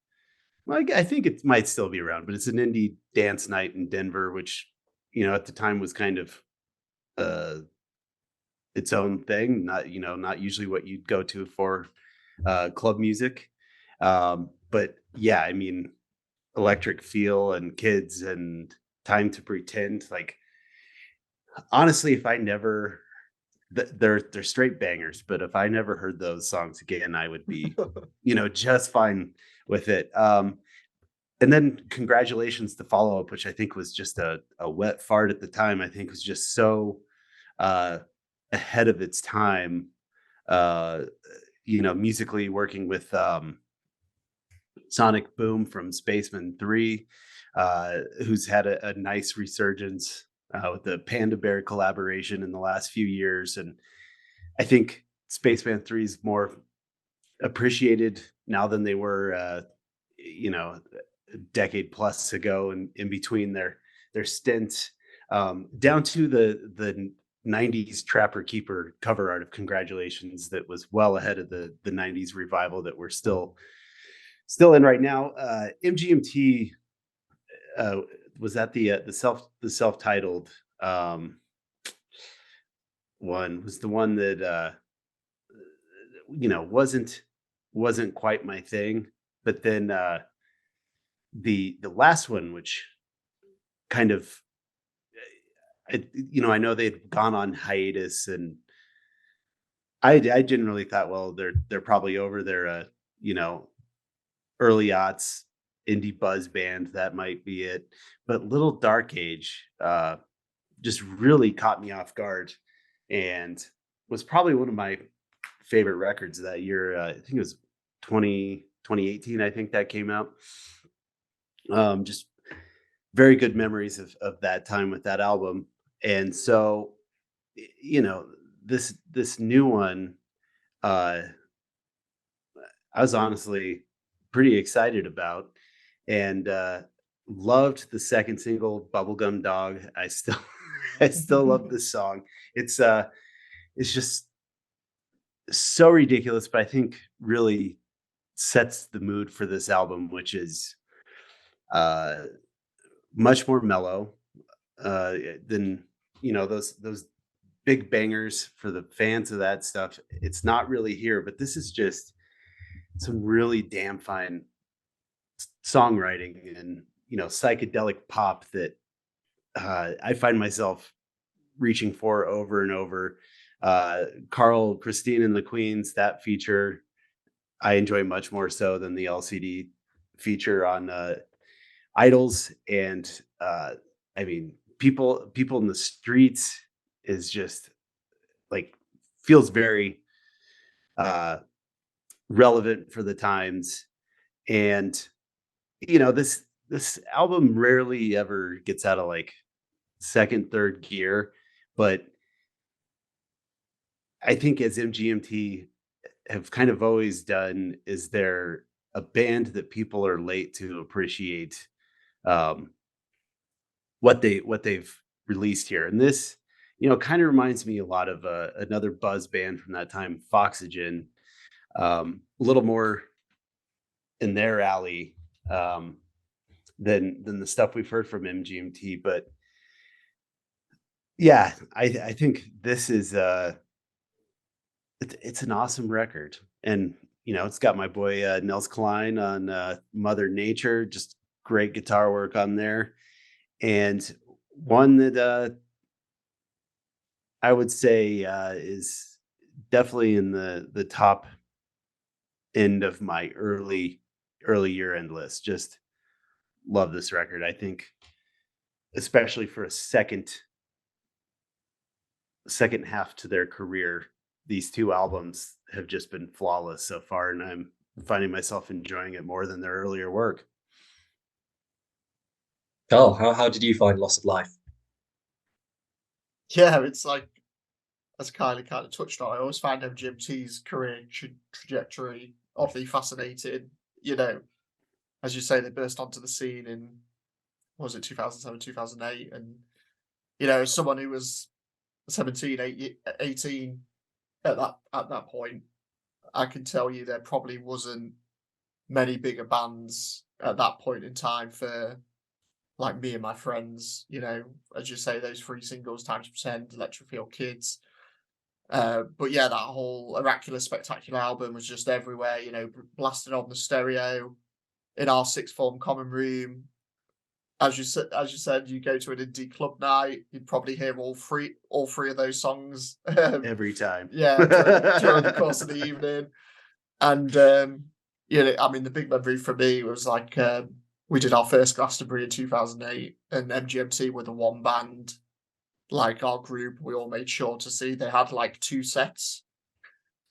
Well, I think it might still be around, but it's an indie dance night in Denver, which at the time was kind of uh, its own thing. Not usually what you'd go to for club music. But yeah, I mean, Electric Feel and Kids and Time to Pretend. Like, honestly, if I never, they're straight bangers. But if I never heard those songs again, I would be, just fine with it. And then Congratulations, the follow up, which I think was just a wet fart at the time. I think was just so uh, ahead of its time. Musically working with Sonic Boom from Spaceman 3, who's had a nice resurgence with the Panda Bear collaboration in the last few years. And I think Spaceman 3 is more appreciated now than they were, a decade plus ago, and in between their stints, down to the 90s Trapper Keeper cover art of Congratulations that was well ahead of the 90s revival that we're still in right now. MGMT was that the self-titled one, was the one that wasn't quite my thing, but then the last one, which kind of I know they'd gone on hiatus, and I generally thought, well, they're probably over their early aughts indie buzz band, that might be it. But Little Dark Age just really caught me off guard and was probably one of my favorite records that year. I think it was 2018, I think that came out. Just very good memories of that time with that album. And so, this new one, I was honestly pretty excited about, and loved the second single, Bubblegum Dog. I still I still love this song. It's just so ridiculous, but I think really sets the mood for this album, which is uh much more mellow than those big bangers. For the fans of that stuff, it's not really here, but this is just some really damn fine songwriting and psychedelic pop that I find myself reaching for over and over. Karl, Christine and the Queens, that feature I enjoy much more so than the LCD feature on Idols. And I mean, people in the streets is just like, feels very relevant for the times. And this album rarely ever gets out of like second, third gear, but I think as MGMT have kind of always done, is they're a band that people are late to appreciate um, what they've released here. And this, kind of reminds me a lot of another buzz band from that time, Foxygen, a little more in their alley um, than the stuff we've heard from MGMT. But yeah, I think this is it's an awesome record. And it's got my boy Nels Klein on Mother Nature, just great guitar work on there. And One that I would say is definitely in the top end of my early year end list. Just love this record. I think, especially for a second half to their career, these two albums have just been flawless so far, and I'm finding myself enjoying it more than their earlier work. Karl, how did you find Loss of Life? Yeah, it's like, as Kiley kind of touched on, I always find MGMT's career trajectory oddly fascinating. You know, as you say, they burst onto the scene in, what was it, 2007, 2008, and you know, as someone who was 17, 18 at that point, I can tell you there probably wasn't many bigger bands at that point in time for like me and my friends. You know, as you say, those 3 singles, Time to Pretend, Electric Feel Kids. But yeah, that whole Oracular Spectacular album was just everywhere. You know, blasted on the stereo in our sixth form common room. As you said, you go to an indie club night, you'd probably hear all three of those songs. Every time. Yeah, during the course of the evening. And you know, I mean, the big memory for me was like we did our first Glastonbury in 2008, and MGMT were the one band, like our group, we all made sure to see. They had like 2 sets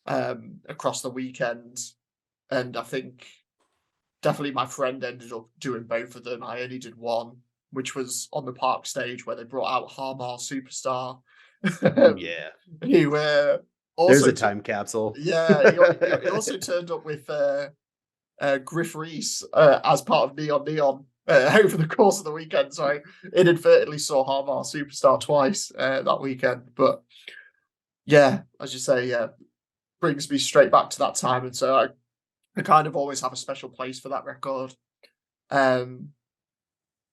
across the weekend, and I think definitely my friend ended up doing both of them. I only did one, which was on the Park stage where they brought out Harmar Superstar. Yeah. Who also There's a time capsule. Yeah, he also turned up with Griff Reese as part of Neon Neon over the course of the weekend. So I inadvertently saw Harmar Superstar twice that weekend. But yeah, as you say, yeah, brings me straight back to that time. And so I kind of always have a special place for that record,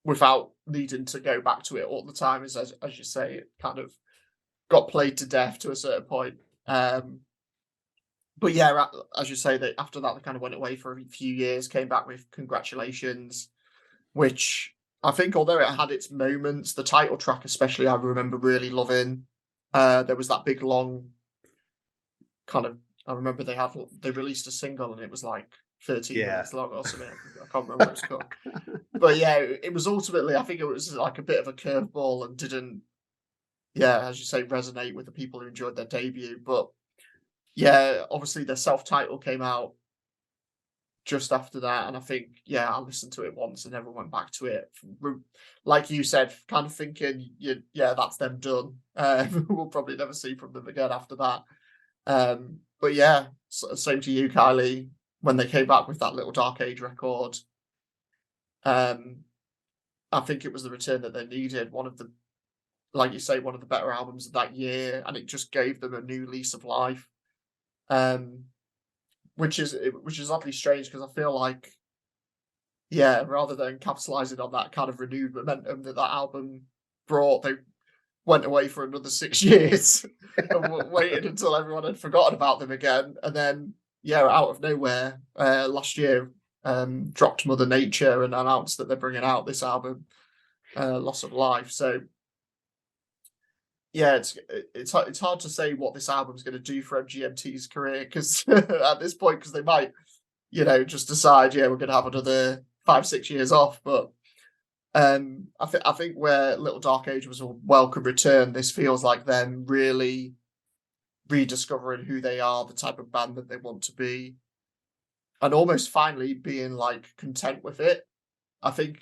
without needing to go back to it all the time. As you say, it kind of got played to death to a certain point. But yeah, as you say, that after that they kind of went away for a few years, came back with Congratulations, which I think, although it had its moments, the title track especially, I remember really loving. There was that big long kind of. I remember they released a single and it was like 13 minutes long or something. I can't remember what it was called. But yeah, it was ultimately, I think it was like a bit of a curveball and didn't, yeah, as you say, resonate with the people who enjoyed their debut. But yeah, obviously their self-titled came out just after that, and I think, yeah, I listened to it once and never went back to it. Like you said, kind of thinking, yeah, that's them done. We'll probably never see from them again after that. But yeah, same to you, Kiley. When they came back with that Little Dark Age record, I think it was the return that they needed. One of the, like you say, one of the better albums of that year, and it just gave them a new lease of life. Which is oddly strange because I feel like, yeah, rather than capitalizing on that kind of renewed momentum that album brought, they went away for another 6 years and waited until everyone had forgotten about them again. And then, yeah, out of nowhere, last year, dropped Mother Nature and announced that they're bringing out this album, Loss of Life. So, yeah, it's hard to say what this album's going to do for MGMT's career, because at this point, because they might, you know, just decide, yeah, we're going to have another 5-6 years off. But I think where Little Dark Age was a welcome return, this feels like them really rediscovering who they are, the type of band that they want to be, and almost finally being like content with it. I think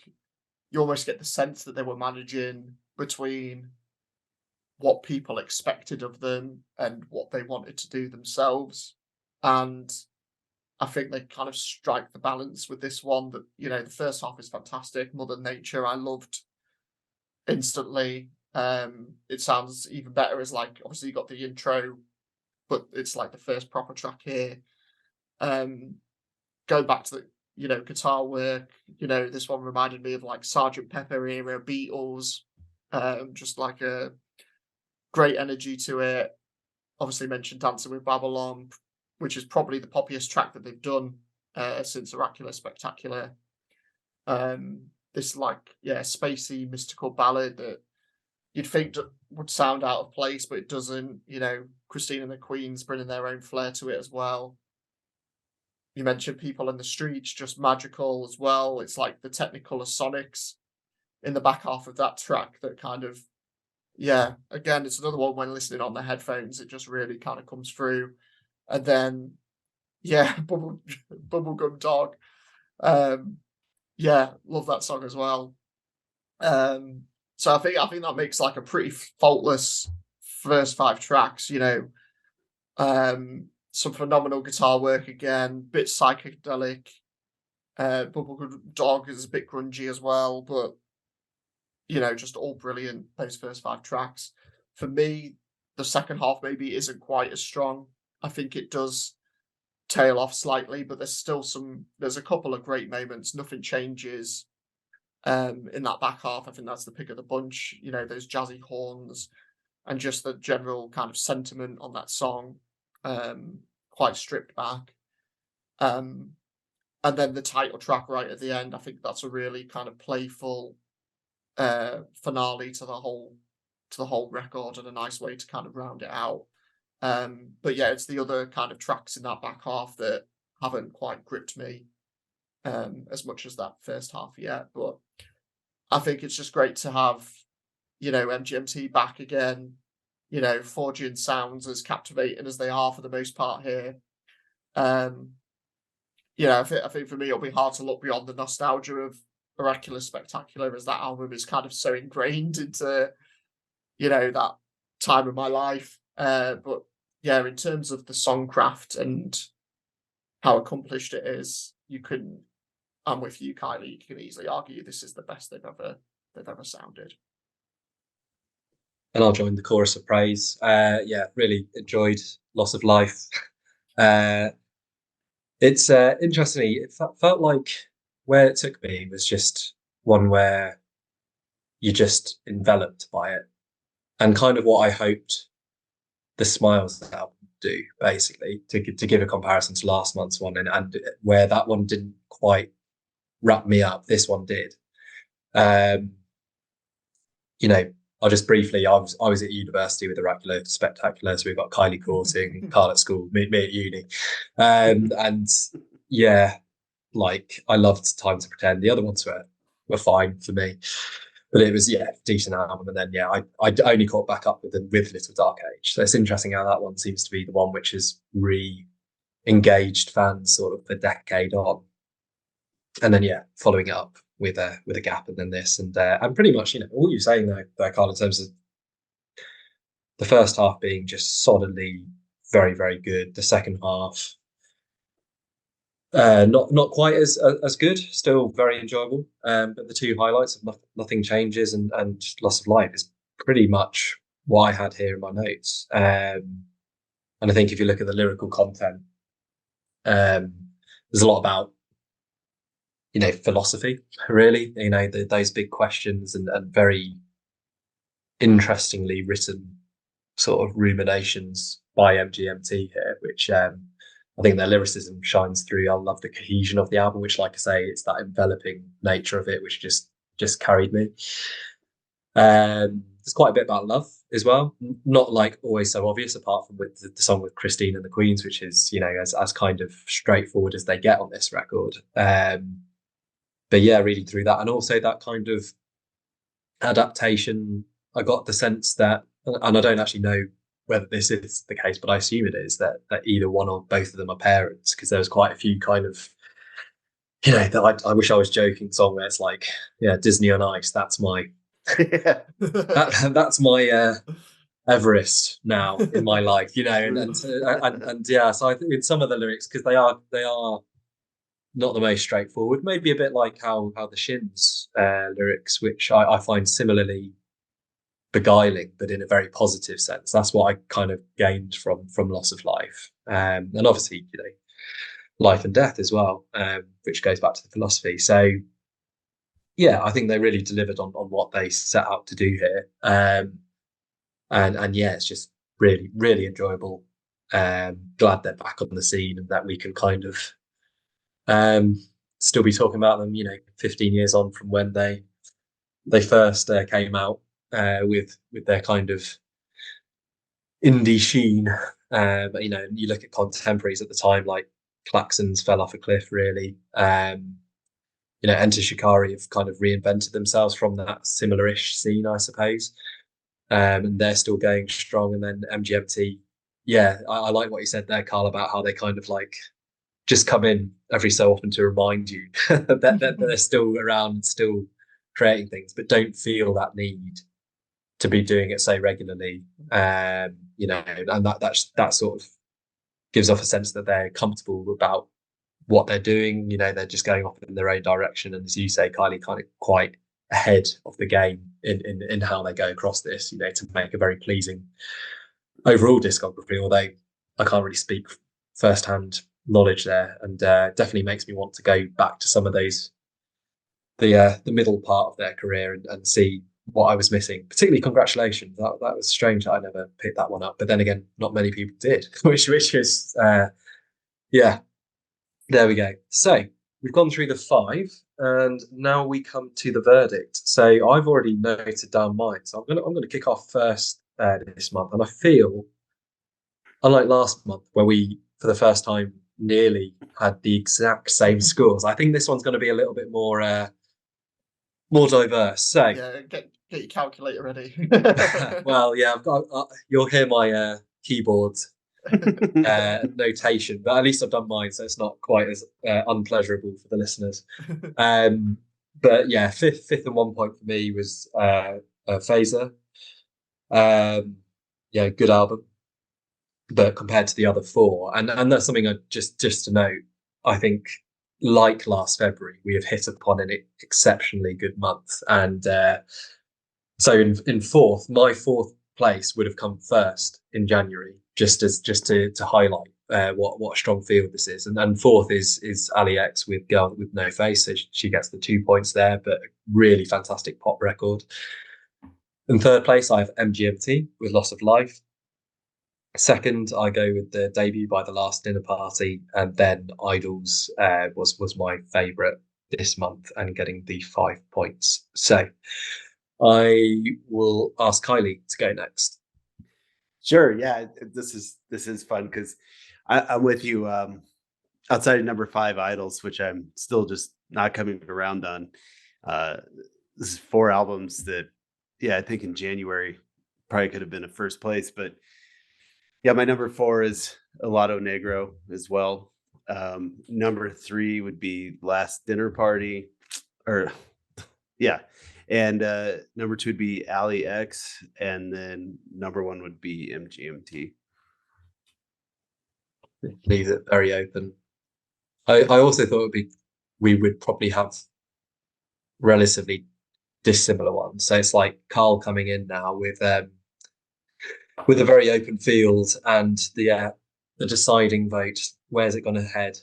you almost get the sense that they were managing between what people expected of them and what they wanted to do themselves. And I think they kind of strike the balance with this one. That, you know, the first half is fantastic. Mother Nature, I loved instantly. It sounds even better as, like, obviously you got the intro, but it's like the first proper track here. Going back to the, you know, guitar work, you know, this one reminded me of like Sergeant Pepper era Beatles. Just like a great energy to it. Obviously mentioned Dancing with Babylon, which is probably the poppiest track that they've done since Oracular Spectacular. This, like, yeah, spacey mystical ballad that you'd think would sound out of place, but it doesn't. You know, Christine and the Queens bringing their own flair to it as well. You mentioned People in the Streets, just magical as well. It's like the Technicolor Sonics in the back half of that track that kind of, yeah, again, it's another one when listening on the headphones, it just really kind of comes through. And then, yeah, Bubblegum Dog. Yeah, love that song as well. So I think that makes like a pretty faultless first 5 tracks, you know. Some phenomenal guitar work again, bit psychedelic. Bubblegum Dog is a bit grungy as well, but you know, just all brilliant, those first 5 tracks. For me, the second half maybe isn't quite as strong. I think it does tail off slightly, but there's a couple of great moments. Nothing changes in that back half. I think that's the pick of the bunch. You know, those jazzy horns and just the general kind of sentiment on that song, quite stripped back. And then the title track right at the end, I think that's a really kind of playful finale to the whole record, and a nice way to kind of round it out. But yeah, it's the other kind of tracks in that back half that haven't quite gripped me as much as that first half yet. But I think it's just great to have, you know, MGMT back again, you know, forging sounds as captivating as they are for the most part here. You know, I think for me it'll be hard to look beyond the nostalgia of Oracular Spectacular, as that album is kind of so ingrained into, you know, that time of my life. But yeah, in terms of the songcraft and how accomplished it is, I'm with you, Kylie. You can easily argue this is the best they've ever sounded. And I'll join the chorus of praise. Yeah, really enjoyed Loss of Life. It's interestingly, it felt like where it took me was just one where you're just enveloped by it, and kind of what I hoped the Smiles album do, basically, to give a comparison to last month's one, and where that one didn't quite wrap me up, this one did. You know, I'll just briefly, I was at university with Oracular Spectacular, so we've got Kylie courting, Karl at school, me at uni. And yeah, like I loved Time to Pretend. The other ones were fine for me. But it was, yeah, decent album. And then, yeah, I only caught back up with Little Dark Age. So it's interesting how that one seems to be the one which has re-engaged fans sort of a decade on. And then, yeah, following it up with a gap, and then this, and pretty much, you know, all you're saying there, Karl, in terms of the first half being just solidly very, very good. The second half, not quite as good, still very enjoyable. But the two highlights of Nothing Changes and Loss of Life is pretty much what I had here in my notes. And I think if you look at the lyrical content, there's a lot about, you know, philosophy, really, you know, those big questions, and very interestingly written sort of ruminations by MGMT here, which I think their lyricism shines through. I love the cohesion of the album, which, like I say, it's that enveloping nature of it, which just carried me. There's quite a bit about love as well, not like always so obvious, apart from with the song with Christine and the Queens, which is, you know, as kind of straightforward as they get on this record. But yeah, reading through that, and also that kind of adaptation, I got the sense that, and I don't actually know whether this is the case, but I assume it is, that either one or both of them are parents, because there was quite a few kind of, you know, that I wish I was joking song where it's like, yeah, Disney on Ice, that's my that's my Everest now in my life, you know, and yeah, so I think in some of the lyrics, because they are not the most straightforward, maybe a bit like how the Shins lyrics, which I find similarly beguiling, but in a very positive sense. That's what I kind of gained from Loss of Life, and obviously, you know, Life and Death as well, which goes back to the philosophy. So yeah, I think they really delivered on what they set out to do here, and yeah, it's just really, really enjoyable. Glad they're back on the scene, and that we can kind of still be talking about them, you know, 15 years on from when they first came out. with their kind of indie sheen. But, you know, you look at contemporaries at the time, like Klaxons fell off a cliff, really. You know, Enter Shikari have kind of reinvented themselves from that similar-ish scene, I suppose. And they're still going strong. And then MGMT, yeah, I like what you said there, Karl, about how they kind of like just come in every so often to remind you that they're still around and still creating things, but don't feel that need to be doing it so regularly. You know, and that sort of gives off a sense that they're comfortable about what they're doing. You know, they're just going off in their own direction, and as you say, Kiley, kind of quite ahead of the game in how they go across this. You know, to make a very pleasing overall discography. Although I can't really speak firsthand knowledge there, and definitely makes me want to go back to some of those the middle part of their career and see what I was missing. Particularly Congratulations. That was strange that I never picked that one up. But then again, not many people did, which is yeah. There we go. So we've gone through the 5, and now we come to the verdict. So I've already noted down mine. So I'm gonna kick off first this month, and I feel, unlike last month where we for the first time nearly had the exact same scores, I think this one's going to be a little bit more diverse. So yeah, get your calculator ready. well, yeah, I've got. You'll hear my keyboard notation, but at least I've done mine, so it's not quite as unpleasurable for the listeners. But yeah, fifth and 1 point for me was Phasor. Yeah, good album, but compared to the other 4, and that's something I just to note. I think, like last February, we have hit upon an exceptionally good month, and so in fourth, my 4th place would have come first in January, just to highlight what a strong field this is. And 4th is Allie X with Girl with No Face, so she gets the 2 points there, but a really fantastic pop record. In 3rd place, I have MGMT with Loss of Life. 2nd, I go with the debut by The Last Dinner Party, and then Idols was my favourite this month and getting the 5 points. So I will ask Kiley to go next. Sure. Yeah, this is fun because I'm with you. Outside of number 5, Idols, which I'm still just not coming around on. This is 4 albums that, yeah, I think in January probably could have been a first place, but yeah, my number 4 is Helado Negro as well. Number 3 would be Last Dinner Party, or yeah. And number 2 would be Allie X, and then number 1 would be MGMT. Leaves it very open. I also thought we would probably have relatively dissimilar ones. So it's like Karl coming in now with a very open field, and the deciding vote. Where's it going to head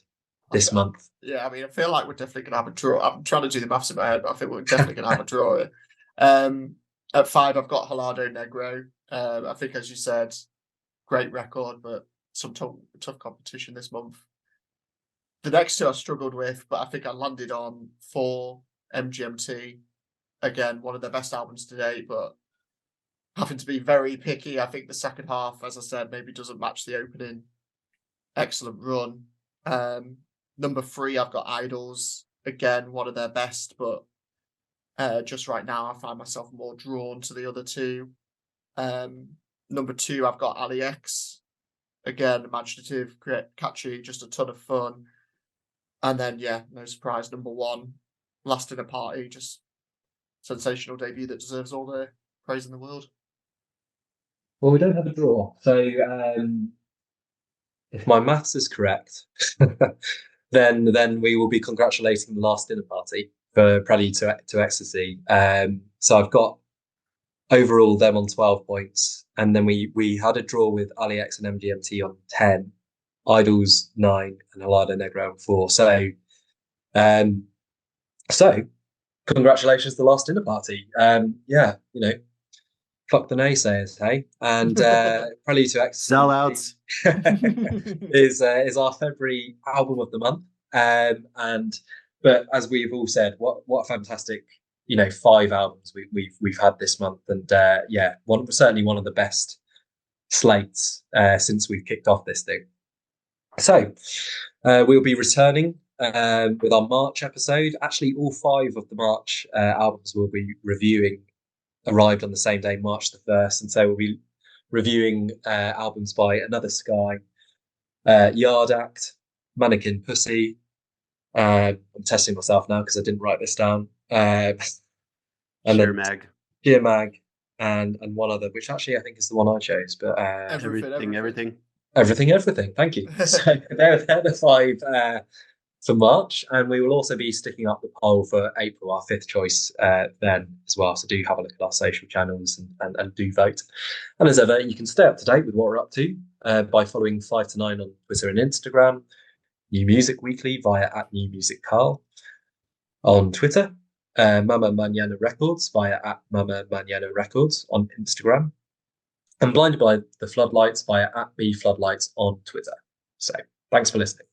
this month? Yeah, I mean, I feel like we're definitely going to have a draw. I'm trying to do the maths in my head, but I think we're definitely going to have a draw here. At 5, I've got Helado Negro. I think, as you said, great record, but some tough competition this month. The next 2 I struggled with, but I think I landed on 4, MGMT. Again, one of their best albums to date, but having to be very picky. I think the second half, as I said, maybe doesn't match the opening. Excellent run. Number 3, I've got Idols. Again, one of their best, but just right now, I find myself more drawn to the other 2. Number 2, I've got Allie X. Again, imaginative, catchy, just a ton of fun. And then, yeah, no surprise, number 1, Last Dinner Party, just sensational debut that deserves all the praise in the world. Well, we don't have a draw, so if my maths is correct, then we will be congratulating The Last Dinner Party for Prelude to Ecstasy. So I've got overall them on 12 points, and then we had a draw with Allie X and MGMT on 10, Idols 9, and Helado Negro on 4. So congratulations to The Last Dinner Party. Yeah, you know, fuck the naysayers, hey? And Prelude to Ecstasy Sellouts is our February album of the month. But as we've all said, what a fantastic 5 albums we've had this month, and certainly one of the best slates since we've kicked off this thing. So we'll be returning with our March episode. Actually, all 5 of the March albums we'll be reviewing arrived on the same day, March the 1st, and so we'll be reviewing albums by Another Sky, Yard Act, Mannequin Pussy. I'm testing myself now because I didn't write this down. And Sheer Mag. Sheer Mag, and one other, which actually I think is the one I chose. But everything. Thank you. So they're the 5 for March, and we will also be sticking up the poll for April, our 5th choice, then as well. So do have a look at our social channels and do vote. And as ever, you can stay up to date with what we're up to by following 5 to 9 on Twitter and Instagram, New Music Weekly via @NewMusicKarl on Twitter, Mama Mañana Records via @Mama Mañana Records on Instagram, and Blinded by the Floodlights via @BFloodlights on Twitter. So thanks for listening.